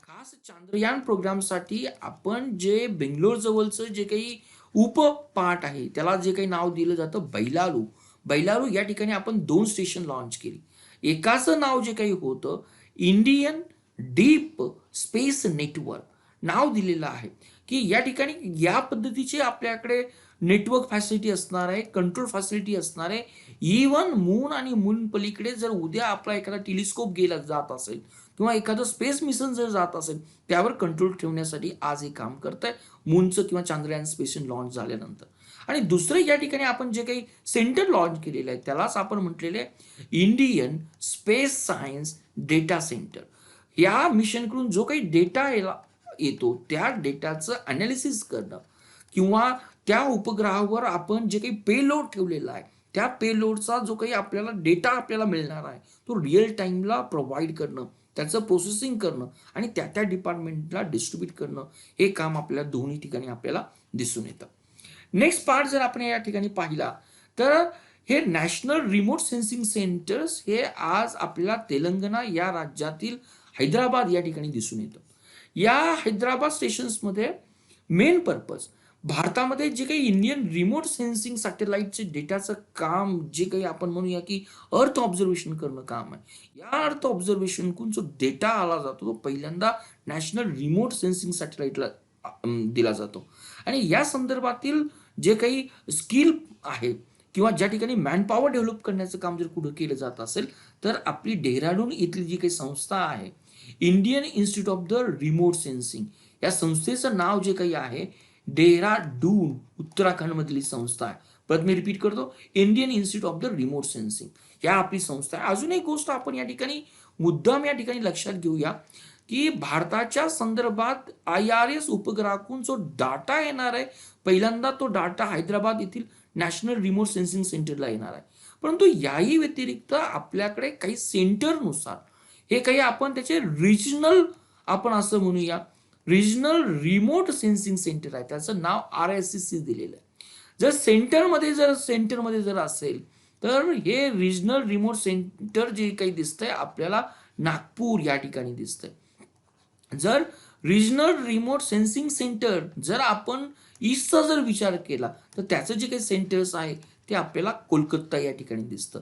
खास चांद्रयान प्रोग्रामसाठी आपण जे बेंगलोर जवळचं जे काही उपपाठ आहे त्याला जे काही नाव दिलं जातं बैलालू. बैलालू या ठिकाणी आपण 2 स्टेशन लॉन्च केली. एकाचं नाव जे काही होतं इंडियन डीप स्पेस नेटवर्क नाव दिलेलं आहे, की या ठिकाणी या पद्धतीचे आपल्याकडे नेटवर्क फॅसिलिटी असणार आहे, कंट्रोल फॅसिलिटी असणार आहे. इवन मून आणि मून पलीकडे जर उद्या आपला एखादा टेलिस्कोप गेला जात असेल किंवा एखादं स्पेस मिशन जर जात असेल त्यावर कंट्रोल ठेवण्यासाठी आज हे काम करत आहे मूनचं किंवा चांद्रयान स्पेस लॉन्च झाल्यानंतर. आणि दुसरं या ठिकाणी आपण जे काही सेंटर लॉन्च केलेलं आहे त्यालाच आपण म्हटलेले Indian space science data centre. या मिशनकडून जो काही डेटा येतो त्या डेटाचं अनालिसिस करणं किंवा त्या उपग्रहावर आपण जे काही पेलोड ठेवलेला आहे त्या पेलोडचा जो काही आपल्याला डेटा आपल्याला मिळणार आहे तो रिअल टाइमला प्रोव्हाइड करणं, त्याचं प्रोसेसिंग करणं आणि त्या त्या डिपार्टमेंटला डिस्ट्रीब्यूट करणं, हे काम आपल्या दोन्ही ठिकाणी आपल्याला दिसून येतं. नेक्स्ट पार्ट जर आपण या ठिकाणी पाहिला तर हे नॅशनल रिमोट सेन्सिंग सेंटर्स हे आज आपल्याला तेलंगणा या राज्यातील हैदराबाद या ठिकाणी दिसून येतं. या हैदराबाद स्टेशन्समध्ये मेन पर्पज भारतामध्ये जे काही इंडियन रिमोट सेन्सिंग सॅटेलाइटचे डेटाचं काम जे काही आपण म्हणूया की अर्थ ऑब्झर्वेशन करणं काम आहे, या अर्थ ऑब्झर्वेशनकडून जो डेटा आला जातो तो पहिल्यांदा नॅशनल रिमोट सेन्सिंग सॅटेलाइटला दिला जातो. आणि या संदर्भातील जे काही स्किल आहे किंवा ज्या ठिकाणी मॅनपॉवर डेव्हलप करण्याचं काम जर कुठं केलं जात असेल तर आपली डेहराडून इथली जी काही संस्था आहे Indian institute of the remote sensing, या संस्थेचं नाव जे काही आहे डेहराडून उत्तराखंड मधली संस्था आहे. परत मी रिपीट करतो, Indian institute of the remote sensing या आपली संस्था आहे. अजून एक गोष्ट आपण या ठिकाणी मुद्दाम या ठिकाणी लक्षात घेऊया की भारताच्या संदर्भात IRS उपग्रहातून जो डाटा येणार आहे पहिल्यांदा तो डाटा हैदराबाद येथील नॅशनल रिमोट सेन्सिंग सेंटरला येणार आहे. परंतु याही व्यतिरिक्त आपल्याकडे काही सेंटरनुसार हे काही आपण त्याचे रिजनल आपण असं म्हणूया रिजनल रिमोट सेन्सिंग सेंटर आहे, त्याचं नाव RSCC दिलेलं आहे. जर सेंटरमध्ये जर असेल तर हे रिजनल रिमोट सेंटर जे काही दिसतंय आपल्याला नागपूर या ठिकाणी दिसतंय. जर रिजनल रिमोट सेन्सिंग सेंटर जर आपण ईस्टचा जर विचार केला तर त्याचं जे काही सेंटर्स आहे ते आपल्याला कोलकाता या ठिकाणी दिसतं.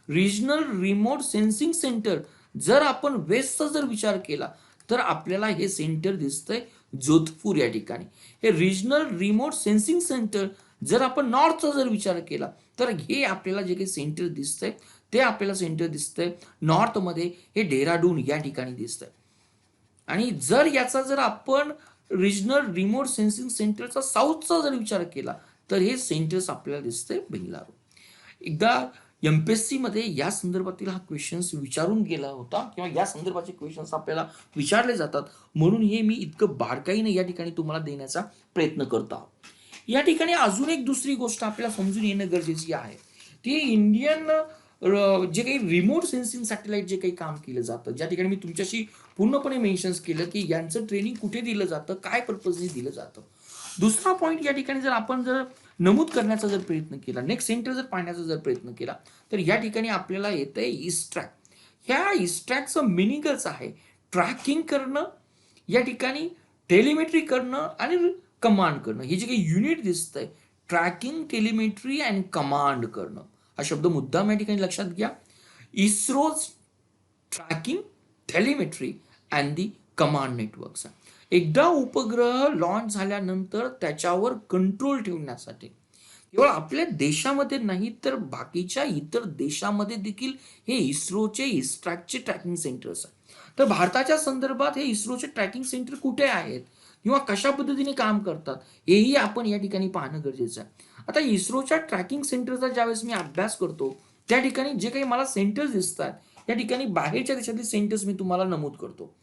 रिजनल रिमोट सेन्सिंग सेंटर जर आपण वेस्टचा जर विचार केला तर आपल्याला हे सेंटर दिसतंय जोधपूर या ठिकाणी. हे रिजनल रिमोट सेन्सिंग सेंटर जर आपण नॉर्थचा जर विचार केला तर हे आपल्याला जे काही सेंटर दिसतंय ते आपल्याला सेंटर दिसतंय नॉर्थमध्ये हे डेहराडून या ठिकाणी दिसतंय. आणि जर याचा जर आपण रिजनल रिमोट सेन्सिंग सेंटरचा साऊथचा जर विचार केला तर हे सेंटर्स आपल्याला दिसतंय बेंगळुरू. एकदा MPSC मध्ये या संदर्भातील हा क्वेश्चन्स विचारून गेला होता किंवा या संदर्भाचे क्वेश्चन्स आपल्याला विचारले जातात म्हणून हे मी इतकं बारकाईने या ठिकाणी तुम्हाला देण्याचा प्रयत्न करतो आहोत. या ठिकाणी अजून एक दुसरी गोष्ट आपल्याला समजून येणं गरजेची आहे, ती इंडियन जे काही रिमोट सेन्सिंग सॅटेलाइट जे काही काम केलं जातं, ज्या ठिकाणी मी तुमच्याशी पूर्णपणे मेन्शन्स केलं की यांचं ट्रेनिंग कुठे दिलं जातं, काय पर्पजने दिलं जातं. दुसरा पॉईंट या ठिकाणी जर आपण जर नमूद करण्याचा जर प्रयत्न केला, नेक्स्ट सेंटर जर पाहण्याचा जर प्रयत्न केला तर या ठिकाणी आपल्याला येतंय इस्ट्रॅक. ह्या इस्ट्रॅकचं मिनिंगच आहे ट्रॅकिंग करणं, या ठिकाणी टेलिमेट्री करणं आणि कमांड करणं. हे जे काही युनिट दिसतंय ट्रॅकिंग, टेलिमेट्री अँड कमांड करणं हा शब्द मुद्दाम या ठिकाणी लक्षात घ्या. ISRO's tracking, telemetry and the command networks. एकदा उपग्रह लॉन्च झाल्यानंतर त्याच्यावर कंट्रोल ठेवण्यासाठी केवळ आपल्या देशामध्ये नाही तर बाकीच्या इतर देशामध्ये देखील हे इस्रोचे इस्ट्रॅकचे ट्रॅकिंग सेंटर्स आहेत. तर भारताच्या संदर्भात हे इस्रोचे ट्रॅकिंग सेंटर कुठे आहेत किंवा कशा पद्धतीने काम करतात हेही आपण या ठिकाणी पाहणं गरजेचं आहे. आता इस्रोच्या ट्रॅकिंग सेंटरचा ज्यावेळेस मी अभ्यास करतो त्या ठिकाणी जे काही मला सेंटर्स दिसतात या ठिकाणी बाहेरच्या देशातले सेंटर्स मी तुम्हाला नमूद करतो.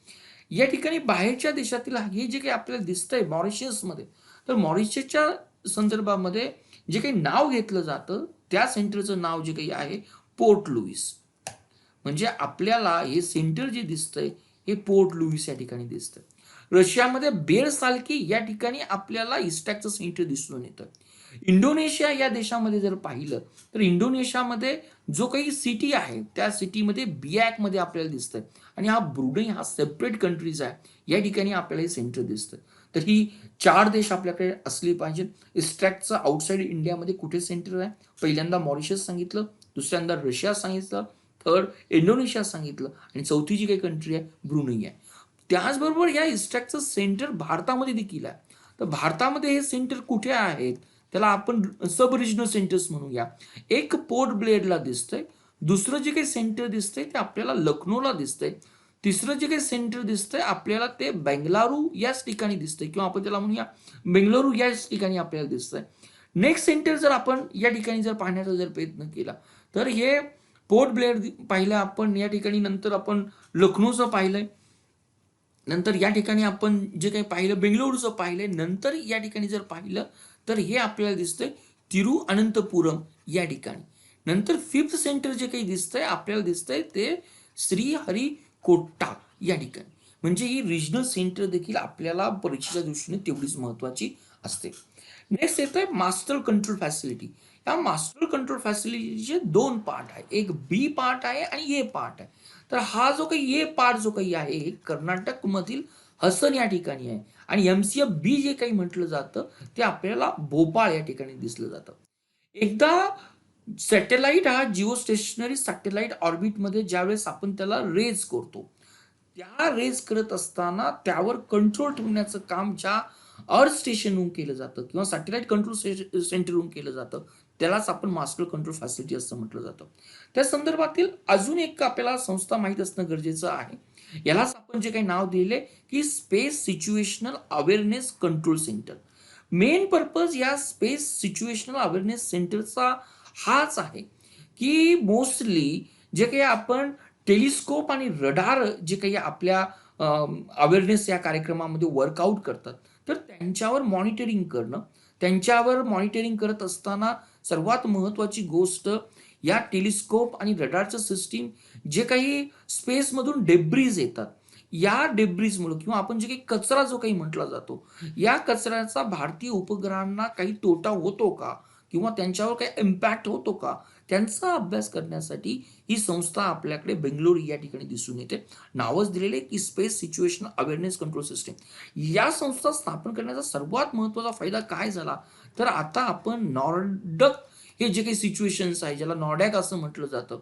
या ठिकाणी बाहेरच्या देशातील हे जे काही आपल्याला दिसतंय मॉरिशसमध्ये, तर मॉरिशसच्या संदर्भामध्ये जे काही नाव घेतलं जातं त्या सेंटरचं नाव जे काही आहे पोर्ट लुईस. म्हणजे आपल्याला हे सेंटर जे दिसतंय हे पोर्ट लुईस या ठिकाणी दिसतंय. रशियामध्ये बेरसाल्की या ठिकाणी आपल्याला इस्टॅकचं सेंटर दिसून येतं. इंडोनेशिया या देशामध्ये जर पाहिलं तर इंडोनेशियामध्ये जो काही सिटी आहे त्या सिटीमध्ये बियाक मध्ये आपल्याला दिसतंय. आणि हा ब्रुनेई हा सेपरेट कंट्रीज आहे या ठिकाणी आपल्याला हे सेंटर दिसतं. तर ही 4 देश आपल्याकडे असली पाहिजेत. इस्टॅकचं आउटसाइड इंडियामध्ये कुठे सेंटर आहे? पहिल्यांदा मॉरिशस सांगितलं, दुसऱ्यांदा रशिया सांगितलं, थर्ड इंडोनेशिया सांगितलं आणि चौथी जी काही कंट्री आहे ब्रुनेई आहे. त्याचबरोबर या इस्टॅकचं सेंटर भारतामध्ये देखील आहे. तर भारतामध्ये हे सेंटर कुठे आहेत त्याला आपण सब रिजनल सेंटर्स म्हणूया. एक पोर्ट ब्लेअरला दिसतंय, दुसरं जे काही सेंटर दिसतंय ते आपल्याला लखनौला दिसतंय, तिसरं जे काही सेंटर दिसतंय आपल्याला ते बेंगळुरू याच ठिकाणी दिसतंय किंवा आपण त्याला म्हणूया बेंगळुरू याच ठिकाणी आपल्याला दिसतंय. नेक्स्ट सेंटर जर आपण या ठिकाणी जर पाहण्याचा जर प्रयत्न केला तर हे पोर्ट ब्लेअर पाहिलं आपण या ठिकाणी, नंतर आपण लखनौचं पाहिलंय, नंतर या ठिकाणी आपण जे काही पाहिलं बेंगळुरूचं पाहिलंय, नंतर या ठिकाणी जर पाहिलं तर हे आपल्याला दिसतंय तिरुअनंतपुरम या ठिकाणी. नंतर फिफ्थ सेंटर जे काही दिसतंय आपल्याला दिसतंय ते श्रीहरिकोटा या ठिकाणी. म्हणजे ही रिजनल सेंटर देखील आपल्याला परीक्षेच्या दृष्टीने तेवढीच महत्वाची असते. नेक्स्ट येतोय मास्टर कंट्रोल फॅसिलिटी. या मास्टर कंट्रोल फॅसिलिटीचे 2 पार्ट आहे, एक बी पार्ट आहे आणि ए पार्ट आहे. तर हा जो काही ए पार्ट जो काही आहे हे कर्नाटक मधील हसन या ठिकाणी आहे आणि MCF बी जे काही म्हटलं जातं ते आपल्याला भोपाळ या ठिकाणी दिसलं जातं. एकदा सॅटेलाइट हा जिओ स्टेशनरी सॅटेलाइट ऑर्बिटमध्ये ज्यावेळेस आपण त्याला रेज करतो त्या रेज करत असताना त्यावर कंट्रोल ठेवण्याचं काम ज्या अर्थ स्टेशनहून केलं जातं किंवा सॅटेलाइट कंट्रोल सेंटरहून केलं जातं त्यालाच आपण मास्टर कंट्रोल फॅसिलिटी असं म्हटलं जातं. त्या संदर्भातील अजून एक आपल्याला संस्था माहीत असणं गरजेचं आहे. यालाच आपण जे काही नाव दिले की space situational awareness control centre. Main purpose या स्पेस सिच्युएशनल अवेअरनेस सेंटरचा हाच आहे की मोस्टली जे काही आपण टेलिस्कोप आणि रडार जे काही आपल्या अवेअरनेस या कार्यक्रमामध्ये वर्कआउट करतात तर त्यांच्यावर मॉनिटरिंग करणं. त्यांच्यावर मॉनिटरिंग करत असताना सर्वात महत्वाची गोष्ट या टेलिस्कोप आणि रडारचं सिस्टीम जे काही स्पेसमधून डेब्रीज येतात या डेब्रीजमुळे किंवा आपण जे काही कचरा जो काही म्हटला जातो या कचऱ्याचा भारतीय उपग्रहांना काही तोटा होतो का किंवा त्यांच्यावर काही इम्पॅक्ट होतो का त्यांचा अभ्यास करण्यासाठी ही संस्था आपल्याकडे बेंगळुरू या ठिकाणी दिसून येते. नावच दिलेले की space situation awareness control system. या संस्था स्थापन करण्याचा सर्वात महत्वाचा फायदा काय झाला तर आता आपण नॉर्डक हे जे काही सिच्युएशन्स आहे ज्याला नॉर्डॅक असं म्हटलं जातं,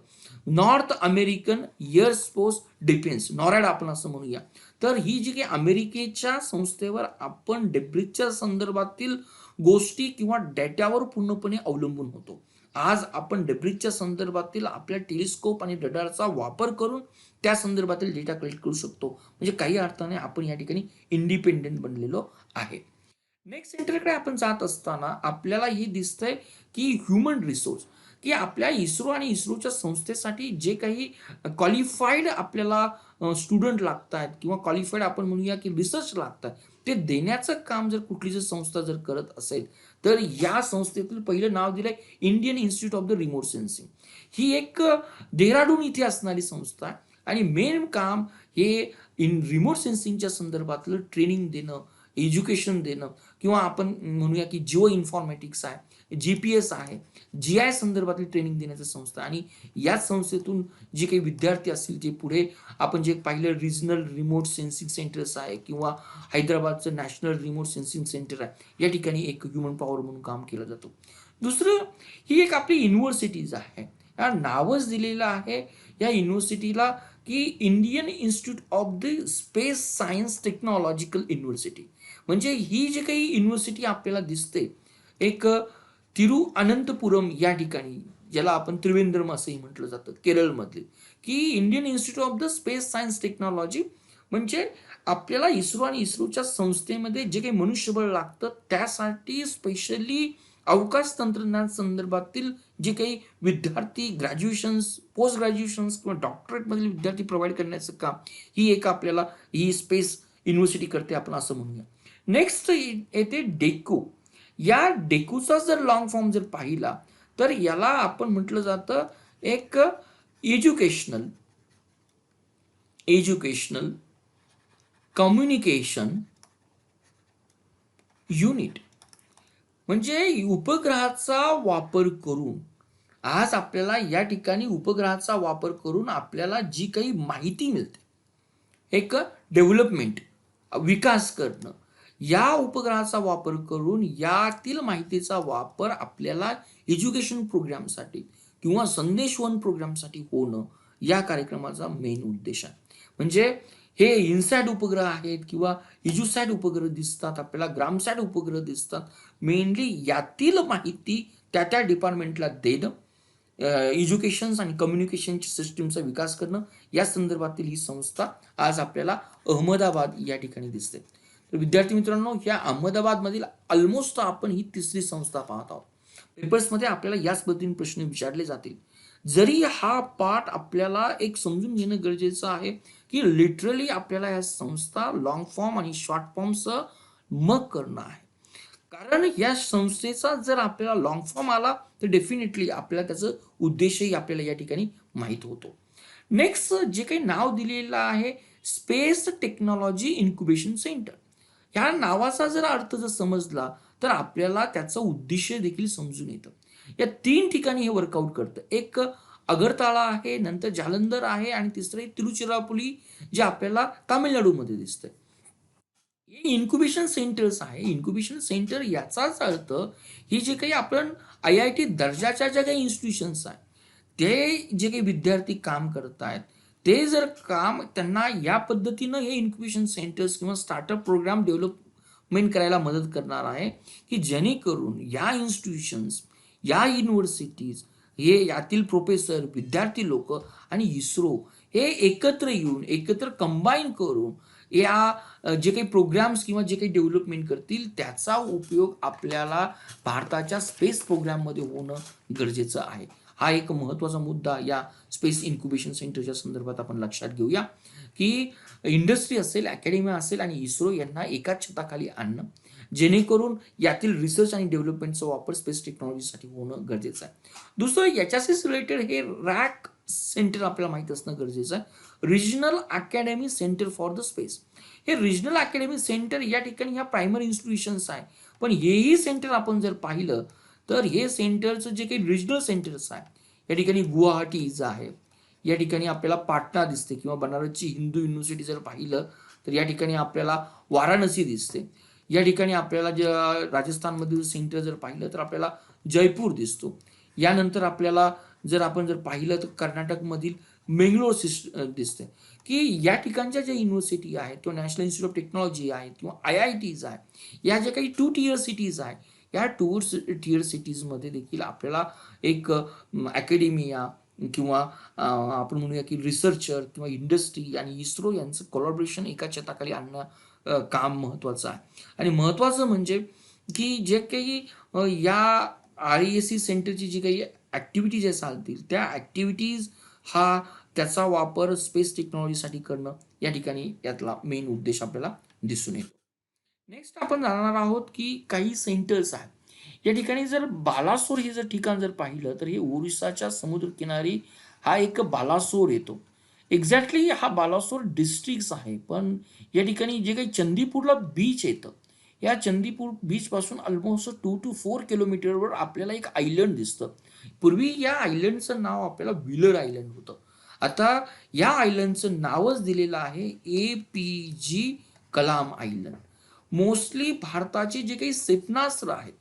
North American air force defence NORAD आपण असं म्हणूया. तर ही जी काही अमेरिकेच्या संस्थेवर आपण डेब्रिजच्या संदर्भातील गोष्टी किंवा डेटावर पूर्णपणे अवलंबून होतो. आज आपण डेब्रिजच्या संदर्भातील आपल्या टेलिस्कोप आणि रडारचा वापर करून त्या संदर्भातील डेटा कलेक्ट करू शकतो. म्हणजे काही अर्थाने आपण या ठिकाणी इंडिपेंडेंट बनलेलो आहे. नेक्स्ट सेंटरकडे आपण जात असताना आपल्याला हे दिसतंय की ह्युमन रिसोर्स की आपल्या इस्रो आणि इस्रोच्या संस्थेसाठी जे काही क्वालिफाईड आपल्याला स्टुडंट लागतात किंवा क्वालिफाईड आपण म्हणूया की रिसर्च लागतात ते देण्याचं काम जर कुठली जर संस्था जर करत असेल तर या संस्थेतील पहिलं नाव दिलंय Indian institute of the remote sensing. ही एक डेहराडून इथे असणारी संस्था आहे आणि मेन काम हे रिमोट सेन्सिंगच्या संदर्भातलं ट्रेनिंग देणं, एज्युकेशन देणं किंवा आपण म्हणूया की जिओ इन्फॉर्मॅटिक्स आहे, GPS आहे, GI संदर्भातली ट्रेनिंग देण्याची संस्था. आणि याच संस्थेतून जे काही विद्यार्थी असतील ते पुढे आपण जे पाहिलं रिजनल रिमोट सेन्सिंग सेंटर्स आहे किंवा हैदराबादचं नॅशनल रिमोट सेन्सिंग सेंटर आहे या ठिकाणी एक ह्युमन पॉवर म्हणून काम केलं जातं. दुसरं ही एक आपली युनिव्हर्सिटीज आहे. या नावच दिलेलं आहे या युनिव्हर्सिटीला की Indian institute of the space science technological university. म्हणजे ही जी काही युनिव्हर्सिटी आपल्याला दिसते एक तिरुअनंतपुरम या ठिकाणी ज्याला आपण त्रिवेंद्रम असंही म्हटलं जातं, केरळमधली, की Indian institute of the space science technology. म्हणजे आपल्याला इस्रो आणि इस्रोच्या संस्थेमध्ये जे काही मनुष्यबळ लागतं त्यासाठी स्पेशली अवकाश तंत्रज्ञान संदर्भातील जे काही विद्यार्थी ग्रॅज्युएशन्स, पोस्ट ग्रॅज्युएशन्स किंवा डॉक्टरेटमधील विद्यार्थी प्रोव्हाइड करण्याचं काम ही एक आपल्याला ही स्पेस युनिव्हर्सिटी करते, आपण असं म्हणूया. नेक्स्ट येते डेको. या डेकोचा जर लॉंग फॉर्म जर पाहिला तर याला आपण म्हटलं जातं एक एज्युकेशनल एज्युकेशनल कम्युनिकेशन युनिट. म्हणजे उपग्रहाचा वापर करून आज आपल्याला या ठिकाणी उपग्रहाचा वापर करून आपल्याला जी काही माहिती मिळते, एक डेव्हलपमेंट, विकास करणं, या उपग्रहाचा वापर करून यातील माहितीचा वापर आपल्याला एज्युकेशन प्रोग्रामसाठी किंवा संदेशवहन प्रोग्रामसाठी होणं या कार्यक्रमाचा मेन उद्देश आहे. म्हणजे हे इनसॅट उपग्रह आहेत किंवा इज्युसॅट उपग्रह दिसतात, आपल्याला ग्रामसॅट उपग्रह दिसतात. मेनली यातील माहिती त्या डिपार्टमेंटला देणं, एज्युकेशन आणि कम्युनिकेशनची सिस्टीमचा विकास करणं, या संदर्भातील ही संस्था आज आपल्याला अहमदाबाद या ठिकाणी दिसते. तर विद्यार्थी मित्रांनो, या अहमदाबादमधील ऑलमोस्ट आपण ही तिसरी संस्था पाहत आहोत. पेपर्समध्ये आपल्याला याच पद्धतीने प्रश्न विचारले जातील. जरी हा पाठ आपल्याला एक समजून घेणं गरजेचं आहे की लिटरली आपल्याला या संस्था लॉंग फॉर्म आणि शॉर्ट फॉर्मचं मग करणं आहे. कारण या संस्थेचा जर आपल्याला लॉंग फॉर्म आला तर डेफिनेटली आपल्याला त्याचं उद्देशही आपल्याला या ठिकाणी माहीत होतो. नेक्स्ट जे काही नाव दिलेलं आहे स्पेस टेक्नॉलॉजी इन्क्युबेशन सेंटर, ह्या नावाचा जर अर्थ जर समजला तर आपल्याला त्याचं उद्देश देखील समजून येतं. या 3 ठिकाणी हे वर्कआउट करतं. एक अगरताळा आहे, नंतर जालंधर आहे आणि तिसरं तिरुचिरापल्ली जे आपल्याला तामिळनाडूमध्ये दिसतंय. हे इन्क्युबेशन सेंटर्स आहे. इन्क्युबेशन सेंटर याचाच अर्थ ही जे काही आपण IIT दर्जाच्या ज्या काही इन्स्टिट्यूशन्स आहेत ते जे काही विद्यार्थी काम करत आहेत ते जर काम त्यांना या पद्धतीनं हे इन्क्युबेशन सेंटर्स किंवा स्टार्टअप प्रोग्राम डेव्हलपमेंट करायला मदत करणार आहे की जेणेकरून या इन्स्टिट्यूशन्स, या युनिव्हर्सिटीज, हे यातील प्रोफेसर, विद्यार्थी लोक आणि इस्रो हे एकत्र येऊन, एकत्र कंबाईन करून या जे काही प्रोग्राम्स किंवा जे काही डेव्हलपमेंट करतील त्याचा उपयोग आपल्याला भारताच्या स्पेस प्रोग्राममध्ये होणं गरजेचं आहे. हा एक महत्त्वाचा मुद्दा या स्पेस इन्क्युबेशन सेंटरच्या संदर्भात आपण लक्षात घेऊया की इंडस्ट्री असेल, अकॅडमी असेल आणि इस्रो यांना एकाच छताखाली आणणं जेणेकरून यातील रिसर्च आणि डेव्हलपमेंटचा वापर स्पेस टेक्नॉलॉजीसाठी होणं गरजेचं आहे. दुसरं याच्याशीच रिलेटेड हे रॅक सेंटर आपल्याला माहीत असणं गरजेचं आहे. Regional academy centre for the space. हे रिजनल अकॅडमी सेंटर या ठिकाणी ह्या प्रायमरी इन्स्टिट्यूशन्स आहे, पण हेही सेंटर आपण जर पाहिलं तर हे सेंटरचं जे काही रिजनल सेंटर्स आहे या ठिकाणी गुवाहाटीज आहे, या ठिकाणी आपल्याला पाटणा दिसते किंवा बनारसची हिंदू युनिव्हर्सिटी जर पाहिलं तर या ठिकाणी आपल्याला वाराणसी दिसते. या ठिकाणी आपल्याला राजस्थानमधील सेंटर जर पाहिलं तर आपल्याला जयपूर दिसतो. यानंतर आपल्याला जर आपण जर पाहिलं तर कर्नाटकमधील मेंगलोर दिसते की या ठिकाणच्या ज्या युनिव्हर्सिटी आहेत किंवा नॅशनल इन्स्टिट्यूट ऑफ टेक्नॉलॉजी आहेत किंवा IITs आहे, या ज्या काही 2 tier सिटीज आहेत, या 2 tier सिटीजमध्ये देखील आपल्याला एक अकॅडेमिया किंवा आपण म्हणूया की रिसर्चर किंवा इंडस्ट्री आणि इस्रो यांचं कोलॅबोरेशन एका छताखाली आणणं काम महत्त्वाचं आहे. आणि महत्त्वाचं म्हणजे की जे काही या RESC सेंटरची जी काही ॲक्टिव्हिटीज चालतील त्या ॲक्टिव्हिटीज हा त्याचा वापर स्पेस टेक्नॉलॉजीसाठी करणं या ठिकाणी यातला मेन उद्देश आपल्याला दिसून येतो. नेक्स्ट आपण जाणणार आहोत की काही सेंटर्स आहेत. या ठिकाणी जर बालासोर हे जर ठिकाण जर पाहिलं तर हे ओरिसाच्या समुद्रकिनारी हा एक बालासोर येतो. एक्झॅक्टली हा बालासोर डिस्ट्रिक्ट आहे, पण या ठिकाणी जे काही चंदीपूरला बीच येतं, या चंदीपूर बीच पासून ऑलमोस्ट 2 to 4 किलोमीटरवर आपल्याला एक आयलंड दिसतं. पूर्वी या आयलंडचं नाव आपल्याला व्हीलर आयलंड होतं. आता या आयलंडचं नावच दिलेलं आहे APJ कलाम आयलंड. मोस्टली भारताचे जे काही क्षेपणास्त्र आहेत,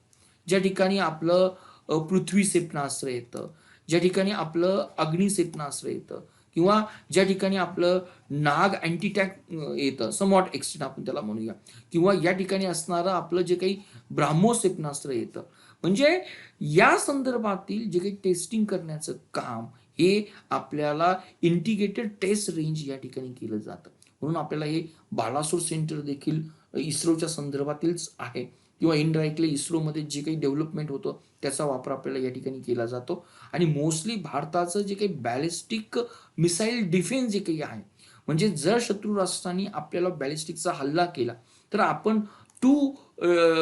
ज्या ठिकाणी आपलं पृथ्वी क्षेपणास्त्र येतं, ज्या ठिकाणी आपलं अग्नी क्षेपणास्त्र येतं किंवा ज्या ठिकाणी आपलं नाग अँटीटॅक येतं, समवॉट एक्सटेंट आपण त्याला म्हणूया, किंवा या ठिकाणी असणारं आपलं जे काही ब्राह्मोस क्षेपणास्त्र येतं. म्हणजे या संदर्भातील जे काही टेस्टिंग करण्याचं काम हे आपल्याला इंटिग्रेटेड टेस्ट रेंज या ठिकाणी केलं जातं. म्हणून आपल्याला हे बालासोर सेंटर देखील इस्रोच्या संदर्भातीलच आहे किंवा इनडायरेक्टली इस्रोमध्ये जे काही डेव्हलपमेंट होतं त्याचा वापर आपल्याला या ठिकाणी केला जातो. आणि मोस्टली भारताचं जे काही बॅलिस्टिक मिसाईल डिफेन्स जे काही आहे, म्हणजे जर शत्रू राष्ट्रांनी आपल्याला बॅलिस्टिकचा हल्ला केला तर आपण टू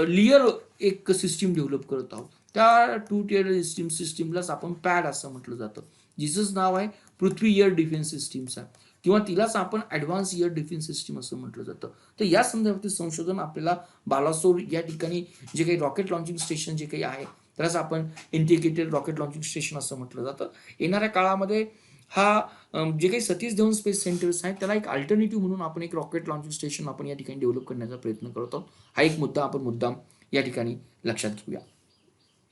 लेयर एक सिस्टीम डेव्हलप करत आहोत. त्या टू टियर सिस्टीमलाच आपण पॅड असं म्हटलं जातं, जिचं नाव आहे पृथ्वी एअर डिफेन्स सिस्टीम्स आहे किंवा तिलाच आपण ॲडव्हान्स एअर डिफेन्स सिस्टीम असं म्हटलं जातं. तर या संदर्भातील संशोधन आपल्याला बालासोर या ठिकाणी जे काही रॉकेट लॉन्चिंग स्टेशन जे काही आहे त्यालाच आपण इंटिग्रेटेड रॉकेट लॉन्चिंग स्टेशन असं म्हटलं जातं. येणाऱ्या काळामध्ये हा जे काही सतीश धवन स्पेस सेंटर्स आहेत त्याला एक अल्टरनेटिव्ह म्हणून आपण एक रॉकेट लॉन्चिंग स्टेशन आपण या ठिकाणी डेव्हलप करण्याचा प्रयत्न करत आहोत. हा एक मुद्दा आपण मुद्दाम या ठिकाणी लक्षात घेऊया.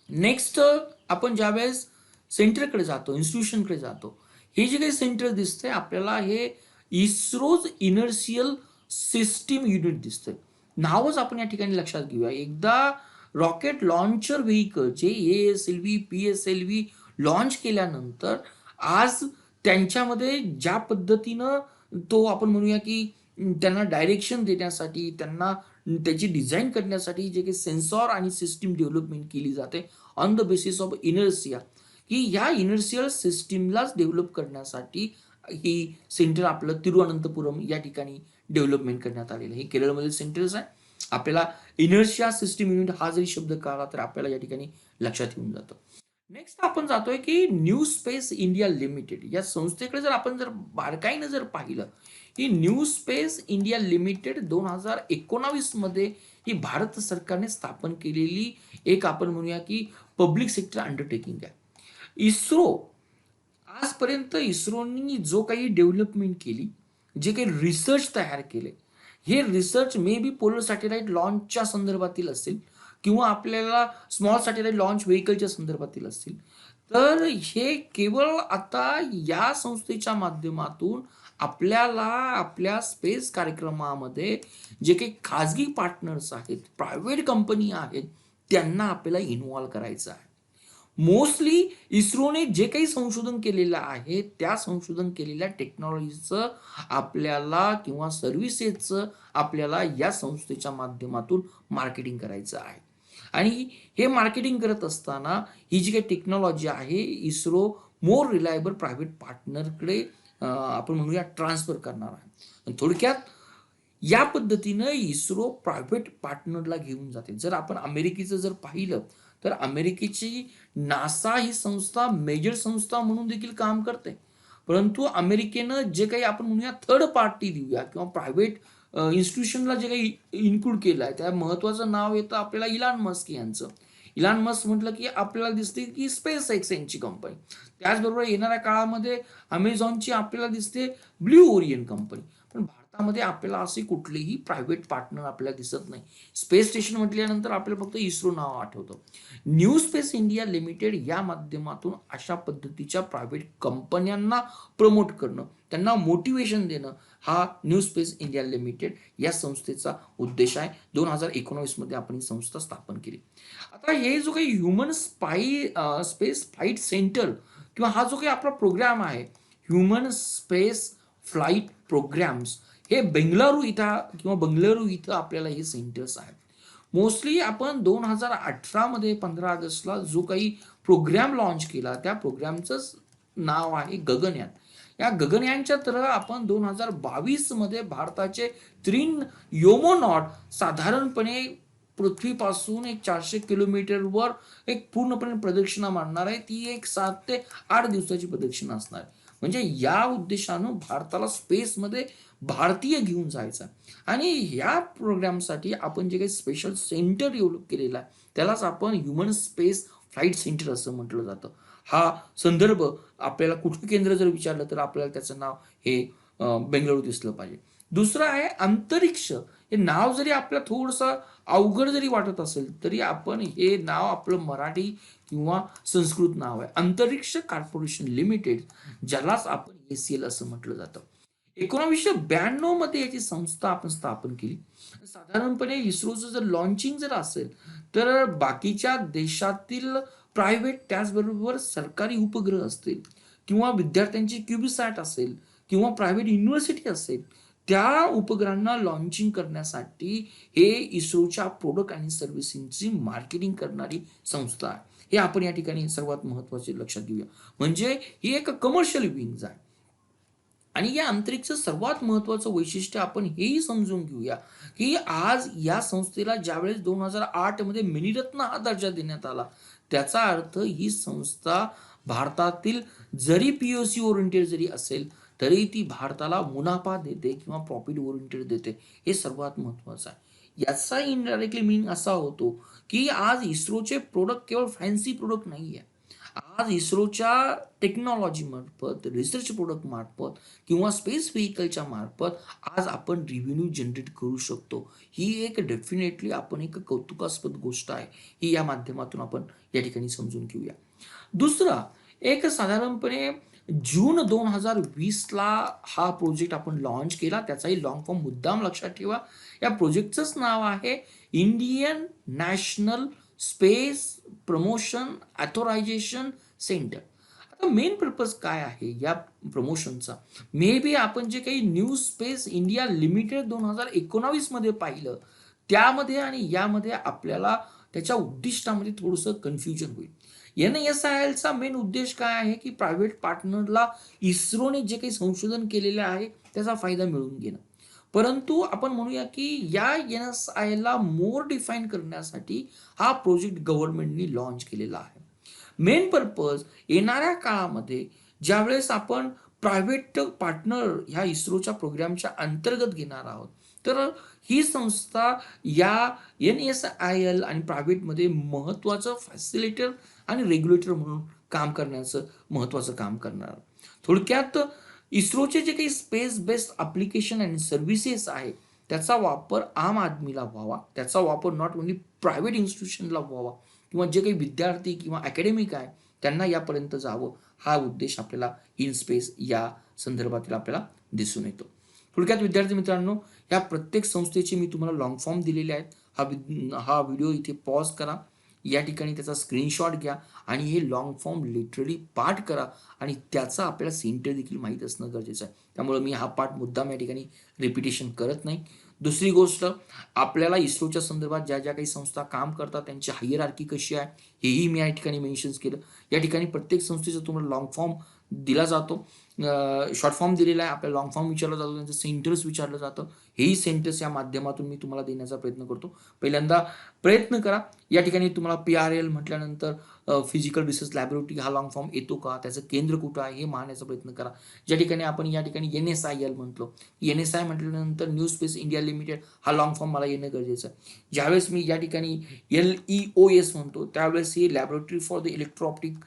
नेक्स्ट आपण ज्यावेळेस सेंटरकडे जातो, इन्स्टिट्यूशनकडे जातो, हे जे काही सेंटर दिसतंय आपल्याला हे इस्रोज इनर्शियल सिस्टीम युनिट दिसतंय. नावच आपण या ठिकाणी लक्षात घेऊया. एकदा रॉकेट लॉन्चर व्हेकल जे ASLV PSLV लॉन्च केल्यानंतर आज त्यांच्यामध्ये ज्या पद्धतीनं तो आपण म्हणूया की त्यांना डायरेक्शन देण्यासाठी, त्यांना त्याची डिझाईन करण्यासाठी जे काही सेन्सॉर आणि सिस्टीम डेव्हलपमेंट केली जाते on the basis of inertia, की ह्या इनर्शियल सिस्टीमलाच डेव्हलप करण्यासाठी ही सेंटर आपलं तिरुअनंतपुरम या ठिकाणी डेव्हलपमेंट करण्यात आलेलं आहे. हे केरळमधील सेंटर्स आहे. आपल्याला इनर्शिया सिस्टीम युनिट हा जरी शब्द कळला तर आपल्याला या ठिकाणी लक्षात येऊन जातं. नेक्स्ट आपण जातोय की न्यू स्पेस इंडिया लिमिटेड या संस्थेकडे जर बारकाईनं जर पाहिलं, ही न्यू स्पेस इंडिया लिमिटेड 2019 मध्ये ही भारत सरकारने स्थापन केलेली एक आपण म्हणूया की पब्लिक सेक्टर अंडरटेकिंग आहे. इस्रो आजपर्यंत इस्रोनी जो काही डेव्हलपमेंट केली, जे काही रिसर्च तयार केले, हे research may be polar satellite लॉन्चच्या संदर्भातील असेल किंवा आपल्याला स्मॉल सॅटेलाइट लॉन्च व्हेकलच्या संदर्भातील असतील. तर हे केवळ आता या संस्थेच्या माध्यमातून आपल्याला आपल्या स्पेस कार्यक्रमामध्ये जे काही खाजगी पार्टनर्स आहेत, प्रायव्हेट कंपनी आहेत, त्यांना आपल्याला इन्व्हॉल्व करायचं आहे. मोस्टली इस्रोने जे काही संशोधन केलेलं आहे त्या संशोधन केलेल्या टेक्नॉलॉजीचं आपल्याला किंवा सर्व्हिसेसचं आपल्याला या संस्थेच्या माध्यमातून मार्केटिंग करायचं आहे. आणि हे मार्केटिंग करत असताना ही जी काही टेक्नॉलॉजी आहे इस्रो मोर रिलायबल प्रायव्हेट पार्टनरकडे आपण म्हणूया ट्रान्सफर करणार आहे. थोडक्यात या पद्धतीनं इस्रो प्रायव्हेट पार्टनरला घेऊन जाते. जर आपण अमेरिकेचं जर पाहिलं तर अमेरिकेची नासा ही संस्था मेजर संस्था म्हणून देखील काम करते, परंतु अमेरिकेनं जे काही आपण म्हणूया थर्ड पार्टी देऊया किंवा प्रायव्हेट इन्स्टिट्यूशनला जे काही इन्क्लूड केलं आहे त्या महत्वाचं नाव येतं आपल्याला इलॉन मस्क यांचं. इलॉन मस्क म्हटलं की आपल्याला दिसते की स्पेस एक्स यांची कंपनी, त्याचबरोबर येणाऱ्या काळामध्ये अमेझॉनची आपल्याला दिसते ब्ल्यू ओरियन कंपनी. पण भारतामध्ये आपल्याला असे कुठलेही प्रायव्हेट पार्टनर आपल्याला दिसत नाही. स्पेस स्टेशन म्हटल्यानंतर आपल्याला फक्त इस्रो नाव आठवतं. न्यू स्पेस इंडिया लिमिटेड या माध्यमातून अशा पद्धतीच्या प्रायव्हेट कंपन्यांना प्रमोट करणं, त्यांना मोटिवेशन देणं हा न्यू स्पेस इंडिया लिमिटेड या संस्थेचा उद्देश आहे. 2019 मध्ये आपण ही संस्था स्थापन केली. आता हे जो काही ह्युमन स्पेस फ्लाईट सेंटर किंवा हा जो काही आपला प्रोग्राम आहे ह्युमन स्पेस फ्लाईट प्रोग्राम्स, हे बेंगळुरू इथं आपल्याला हे सेंटर्स आहेत. मोस्टली आपण 2018 मध्ये 15 ऑगस्टला जो काही प्रोग्राम लॉन्च केला त्या प्रोग्रामचं नाव आहे गगनयान. या गगनयानच्या तर आपण 2022 मध्ये भारताचे 3 योमोनॉट साधारणपणे पृथ्वीपासून एक 400 किलोमीटरवर एक पूर्णपणे प्रदक्षिणा मारणार आहे. ती एक 7 ते 8 दिवसाची प्रदक्षिणा असणार आहे. म्हणजे या उद्देशानं भारताला स्पेसमध्ये भारतीय घेऊन जायचं आणि ह्या प्रोग्रामसाठी आपण जे काही स्पेशल सेंटर डेव्हलप केलेला आहे त्यालाच आपण ह्युमन स्पेस फ्लाईट सेंटर असं म्हटलं जातं. हा संदर्भ आपल्याला कुठलं केंद्र जर विचारलं तर आपल्याला त्याचं नाव हे बेंगळुरू दिसलं पाहिजे. दुसरं आहे अंतरिक्ष. हे नाव जरी आपल्याला थोडंसं अवघड जरी वाटत असेल तरी आपण हे नाव आपलं मराठी किंवा संस्कृत नाव आहे अंतरिक्ष कॉर्पोरेशन लिमिटेड, ज्यालाच आपण ACL असं म्हटलं जातं. 1992 मध्ये याची संस्था आपण स्थापन केली. साधारणपणे इस्रोचं जर लॉन्चिंग जर असेल, तर बाकीच्या देशातील प्रायव्हेट त्याचबरोबर सरकारी उपग्रह असतील किंवा विद्यार्थ्यांची क्युबीसॅट असेल किंवा प्रायव्हेट युनिव्हर्सिटी असेल, त्या उपग्रहांना लॉन्चिंग करण्यासाठी हे इस्रोच्या प्रोडक्ट आणि सर्व्हिसिंगची मार्केटिंग करणारी संस्था आहे. हे आपण या ठिकाणी सर्वात महत्त्वाचे लक्षात घेऊया. म्हणजे ही एक कमर्शियल विंग आहे. आणि या अंतरिक्ष सर्वात महत्वाचं वैशिष्ट्य आपण हेही समजून घेऊया, की आज या संस्थेला ज्यावेळेस 2008 मध्ये मिनिरत्न हा दर्जा देण्यात आला, त्याचा अर्थ ही संस्था भारतातील जरी पीओसी ओरिएंटेड जरी असेल, तरी ती भारताला मुनाफा देते किंवा प्रॉफिट ओरिएंटेड देते. हे सर्वात महत्वाचं आहे. याचा इनडायरेक्टली मीनिंग असा होतो, की आज इस्रोचे प्रोडक्ट केवळ फॅन्सी प्रोडक्ट नाहीये. आज इस्रोच्या टेक्नॉलॉजी मार्फत, रिसर्च प्रोडक्ट मार्फत किंवा स्पेस व्हेकलच्या मार्फत आज आपण रेव्हेन्यू जनरेट करू शकतो. ही एक डेफिनेटली आपण एक कौतुकास्पद गोष्ट आहे. ही या माध्यमातून आपण या ठिकाणी समजून घेऊया. दुसरा एक साधारणपणे जून 2020ला हा प्रोजेक्ट आपण लॉन्च केला. त्याचाही लॉंग फॉर्म मुद्दाम लक्षात ठेवा. या प्रोजेक्टचंच नाव आहे Indian national space promotion authorisation centre. आता मेन पर्पज काय आहे या प्रमोशनचा? मे बी आपण जे काही न्यू स्पेस इंडिया लिमिटेड 2019 मध्ये पाहिलं, त्यामध्ये आणि यामध्ये आपल्याला त्याच्या उद्दिष्टामध्ये थोडंसं कन्फ्युजन होईल. NSILचा मेन उद्देश काय आहे, की प्रायव्हेट पार्टनरला इस्रोने जे काही संशोधन केलेलं आहे त्याचा फायदा मिळवून घेणं. परंतु आपण म्हणूया की या NSILला मोर डिफाईन करण्यासाठी हा प्रोजेक्ट गव्हर्नमेंटनी लॉन्च केलेला आहे. मेन पर्पज येणाऱ्या काळामध्ये ज्यावेळेस आपण प्रायव्हेट पार्टनर ह्या इस्रोच्या प्रोग्रामच्या अंतर्गत घेणार आहोत, तर ही संस्था या NSIL आणि प्रायव्हेटमध्ये महत्त्वाचं फॅसिलिटर आणि रेग्युलेटर म्हणून काम करण्याचं महत्त्वाचं काम करणार. थोडक्यात इस्रोचे जे काही स्पेस बेस्ड ॲप्लिकेशन आणि सर्व्हिसेस आहे, त्याचा वापर आम आदमीला व्हावा, त्याचा वापर नॉट ओन्ली प्रायव्हेट इन्स्टिट्यूशनला व्हावा किंवा जे काही विद्यार्थी किंवा अकॅडमिक आहे त्यांना यापर्यंत जावं, हा उद्देश आपल्याला इन स्पेस या संदर्भातील आपल्याला दिसून येतो. थोडक्यात विद्यार्थी मित्रांनो, या प्रत्येक संस्थेचे मी तुम्हाला लॉंग फॉर्म दिलेले आहेत. हा व्हिडिओ इथे पॉज करा, या ठिकाणी त्याचा स्क्रीनशॉट घ्या आणि हे लॉंग फॉर्म लिटरली पाठ करा आणि त्याचा आपल्याला सेंटर देखील माहीत असणं गरजेचं आहे. त्यामुळे मी हा पाठ मुद्दाम या ठिकाणी रिपिटेशन करत नाही. दुसरी गोष्ट, आपल्याला इस्रोच्या संदर्भात ज्या ज्या काही संस्था काम करतात त्यांची हायरार्की कशी आहे हेही मी या ठिकाणी मेन्शन्स केलं. या ठिकाणी प्रत्येक संस्थेचा तुम्हाला लॉंग फॉर्म दिला जातो, शॉर्ट फॉर्म दिलेला आहे, आपल्याला लॉंग फॉर्म विचारला जातो, त्यांचं सेंटर्स विचारलं जातं. हेही सेंटर्स या माध्यमातून मी तुम्हाला देण्याचा प्रयत्न करतो. पहिल्यांदा प्रयत्न करा. या ठिकाणी तुम्हाला PRL म्हटल्यानंतर फिजिकल रिसर्च लॅबोरेटरी हा लॉंग फॉर्म येतो का, त्याचं केंद्र कुठं आहे हे पाहण्याचा प्रयत्न करा. ज्या ठिकाणी आपण या ठिकाणी NSIL म्हटलो, NSI म्हटल्यानंतर न्यू स्पेस इंडिया लिमिटेड हा लॉंग फॉर्म मला येणं गरजेचं आहे. ज्यावेळेस मी या ठिकाणी LEOS म्हणतो, त्यावेळेस ही laboratory for the electrooptic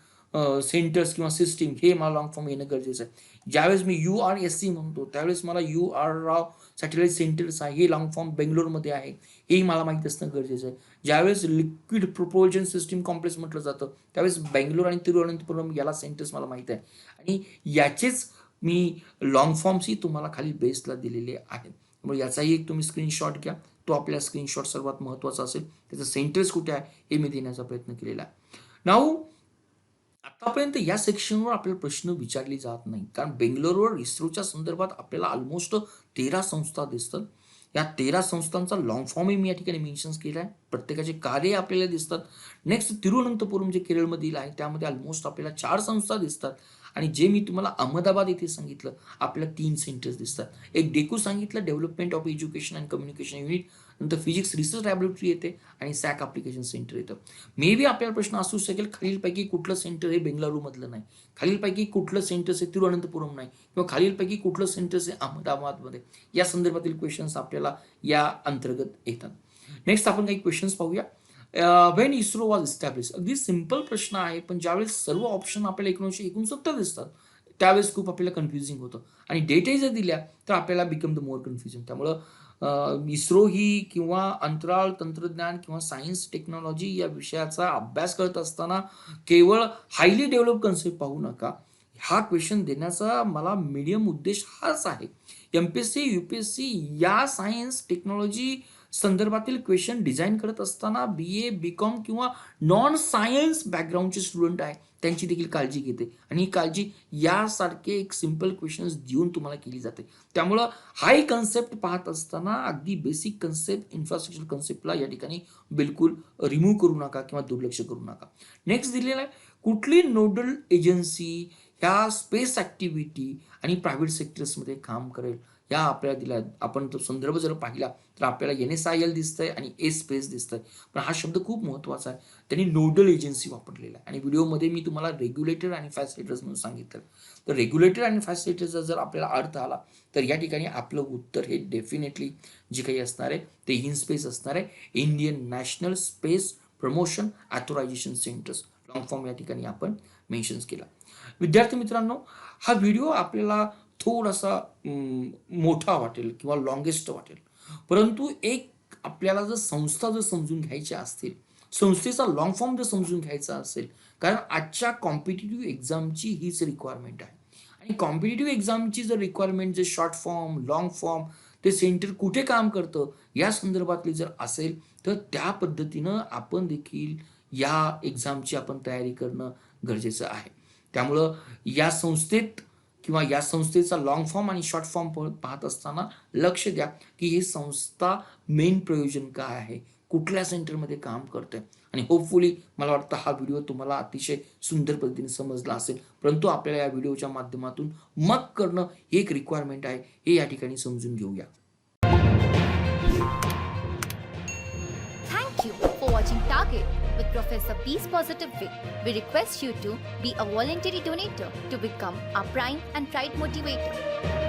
centres किंवा सिस्टीम हे मला लॉंग फॉर्म येणं गरजेचं आहे. ज्यावेळेस मी URSC म्हणतो, त्यावेळेस मला UR राव सॅटेलाईट सेंटर्स आहे, हे लॉंग फॉर्म बेंगलोरमध्ये आहे, हेही मला माहीत असणं गरजेचं आहे. ज्यावेळेस लिक्विड प्रोपोल्जन सिस्टीम कॉम्प्लेक्स म्हटलं जातं, त्यावेळेस बेंगलोर आणि तिरुवनंतपुरम याला सेंटर्स मला माहीत आहे आणि याचेच मी लॉंग फॉर्म्सही तुम्हाला खाली बेसला दिलेले आहेत. त्यामुळे याचाही एक तुम्ही स्क्रीनशॉट घ्या. तो आपल्या स्क्रीनशॉट सर्वात महत्त्वाचा असेल. त्याचं सेंटर्स कुठे आहे हे मी देण्याचा प्रयत्न केलेला आहे. नाऊ आतापर्यंत या सेक्शनवर आपल्याला प्रश्न विचारले जात नाही, कारण बेंगलोरवर इस्रोच्या संदर्भात आपल्याला ऑलमोस्ट 13 संस्था दिसतात. या 13 संस्थांचा लॉंग फॉर्मही मी या ठिकाणी मेन्शन्स केला आहे. प्रत्येकाचे कार्य आपल्याला दिसतात. नेक्स्ट तिरुवनंतपुरम जे केरळमधील आहे त्यामध्ये ऑलमोस्ट आपल्याला 4 संस्था दिसतात आणि जे मी तुम्हाला अहमदाबाद येथे सांगितलं आपल्याला 3 सेंटर्स दिसतात. एक डेकू सांगितलं, development of education and communication unit, नंतर फिजिक्स रिसर्च लॅबोरेटरी येते आणि सॅक ॲप्लिकेशन सेंटर येतं. मे बी आपल्याला प्रश्न असू शकेल, खालीलपैकी कुठलं सेंटर हे बेंगळुरूमधलं नाही, खालीलपैकी कुठलं सेंटर्स हे तिरुवनंतपुरम नाही, किंवा खालीलपैकी कुठलं सेंटर्स हे अहमदाबादमध्ये. या संदर्भातील क्वेश्चन्स आपल्याला या अंतर्गत येतात. नेक्स्ट आपण काही क्वेश्चन्स पाहूया. Wien ISRO was establish. अगदी सिंपल प्रश्न आहे, पण ज्यावेळेस सर्व ऑप्शन आपल्याला 1969 दिसतात त्यावेळेस खूप आपल्याला कन्फ्युजिंग होतं आणि डेटही जर दिल्या तर आपल्याला बिकम द मोर कन्फ्युजन. त्यामुळं इस्रो ही किंवा अंतराळ तंत्रज्ञान किंवा सायन्स टेक्नॉलॉजी या विषयाचा अभ्यास करत असताना केवळ हायली डेव्हलप कन्सेप्ट पाहू नका. हा क्वेश्चन देण्याचा मला मीडियम उद्देश हाच आहे. एमपीएससी यूपीएससी या सायन्स टेक्नॉलॉजी संदर्भातील क्वेश्चन डिझाईन करत असताना BA BCom किंवा नॉन सायन्स बॅकग्राऊंडचे स्टुडंट आहे त्यांची देखील काळजी घेते आणि ही काळजी यासारखे एक सिम्पल क्वेश्चन्स देऊन तुम्हाला केली जाते. त्यामुळं हाय कन्सेप्ट पाहत असताना अगदी बेसिक कन्सेप्ट इन्फ्रास्ट्रक्चर कन्सेप्टला या ठिकाणी बिलकुल रिमूव्ह करू नका किंवा दुर्लक्ष करू नका. नेक्स्ट दिलेला आहे, कुठली नोडल एजन्सी ह्या स्पेस ॲक्टिव्हिटी आणि प्रायव्हेट सेक्टर्समध्ये काम करेल या आपल्याला दिल्या. आपण तो संदर्भ जर पाहिला तर आपल्याला NSIL दिसतंय आणि ए स्पेस दिसतंय, पण हा शब्द खूप महत्त्वाचा आहे. त्यांनी नोडल एजन्सी वापरलेला आहे आणि व्हिडिओमध्ये मी तुम्हाला रेग्युलेटर आणि फॅसिलिटेटर्स म्हणून सांगितलं. तर रेग्युलेटर आणि फॅसिलिटेटरचा जर आपल्याला अर्थ आला तर या ठिकाणी आपलं उत्तर हे डेफिनेटली जे काही असणार आहे ते इनस्पेस असणार आहे. Indian national space promotion authorisation centres, long form या ठिकाणी आपण मेन्शन्स केला. विद्यार्थी मित्रांनो, हा व्हिडिओ आपल्याला थोडासा मोठा वाटेल किंवा लॉंगेस्ट वाटेल, परंतु एक आपल्याला जर संस्था जर समजून घ्यायच्या असतील, संस्थेचा लॉंग फॉर्म जर समजून घ्यायचा असेल, कारण आजच्या कॉम्पिटिटिव्ह एक्झामची हीच रिक्वायरमेंट आहे आणि कॉम्पिटिटिव्ह एक्झामची जर रिक्वायरमेंट जर शॉर्ट फॉर्म लॉंग फॉर्म ते सेंटर कुठे काम करतं या संदर्भातली जर असेल तर त्या पद्धतीनं आपण देखील या एक्झामची आपण तयारी करणं गरजेचं आहे. त्यामुळं या संस्थेत किंवा या संस्थेचा लॉंग फॉर्म आणि शॉर्ट फॉर्म पाहत असताना लक्ष द्या की ही संस्था मेन प्रयोजन काय आहे, कुठल्या सेंटरमध्ये काम करते आणि होपफुली मला वाटतं हा व्हिडिओ तुम्हाला अतिशय सुंदर पद्धतीने समजला असेल. परंतु आपल्याला या व्हिडिओच्या माध्यमातून मग करणं ही एक रिक्वायरमेंट आहे हे या ठिकाणी समजून घेऊया. Thank you for watching Target with Professor Peace Positive Way. We request you to be a voluntary donator to become our prime and pride motivator.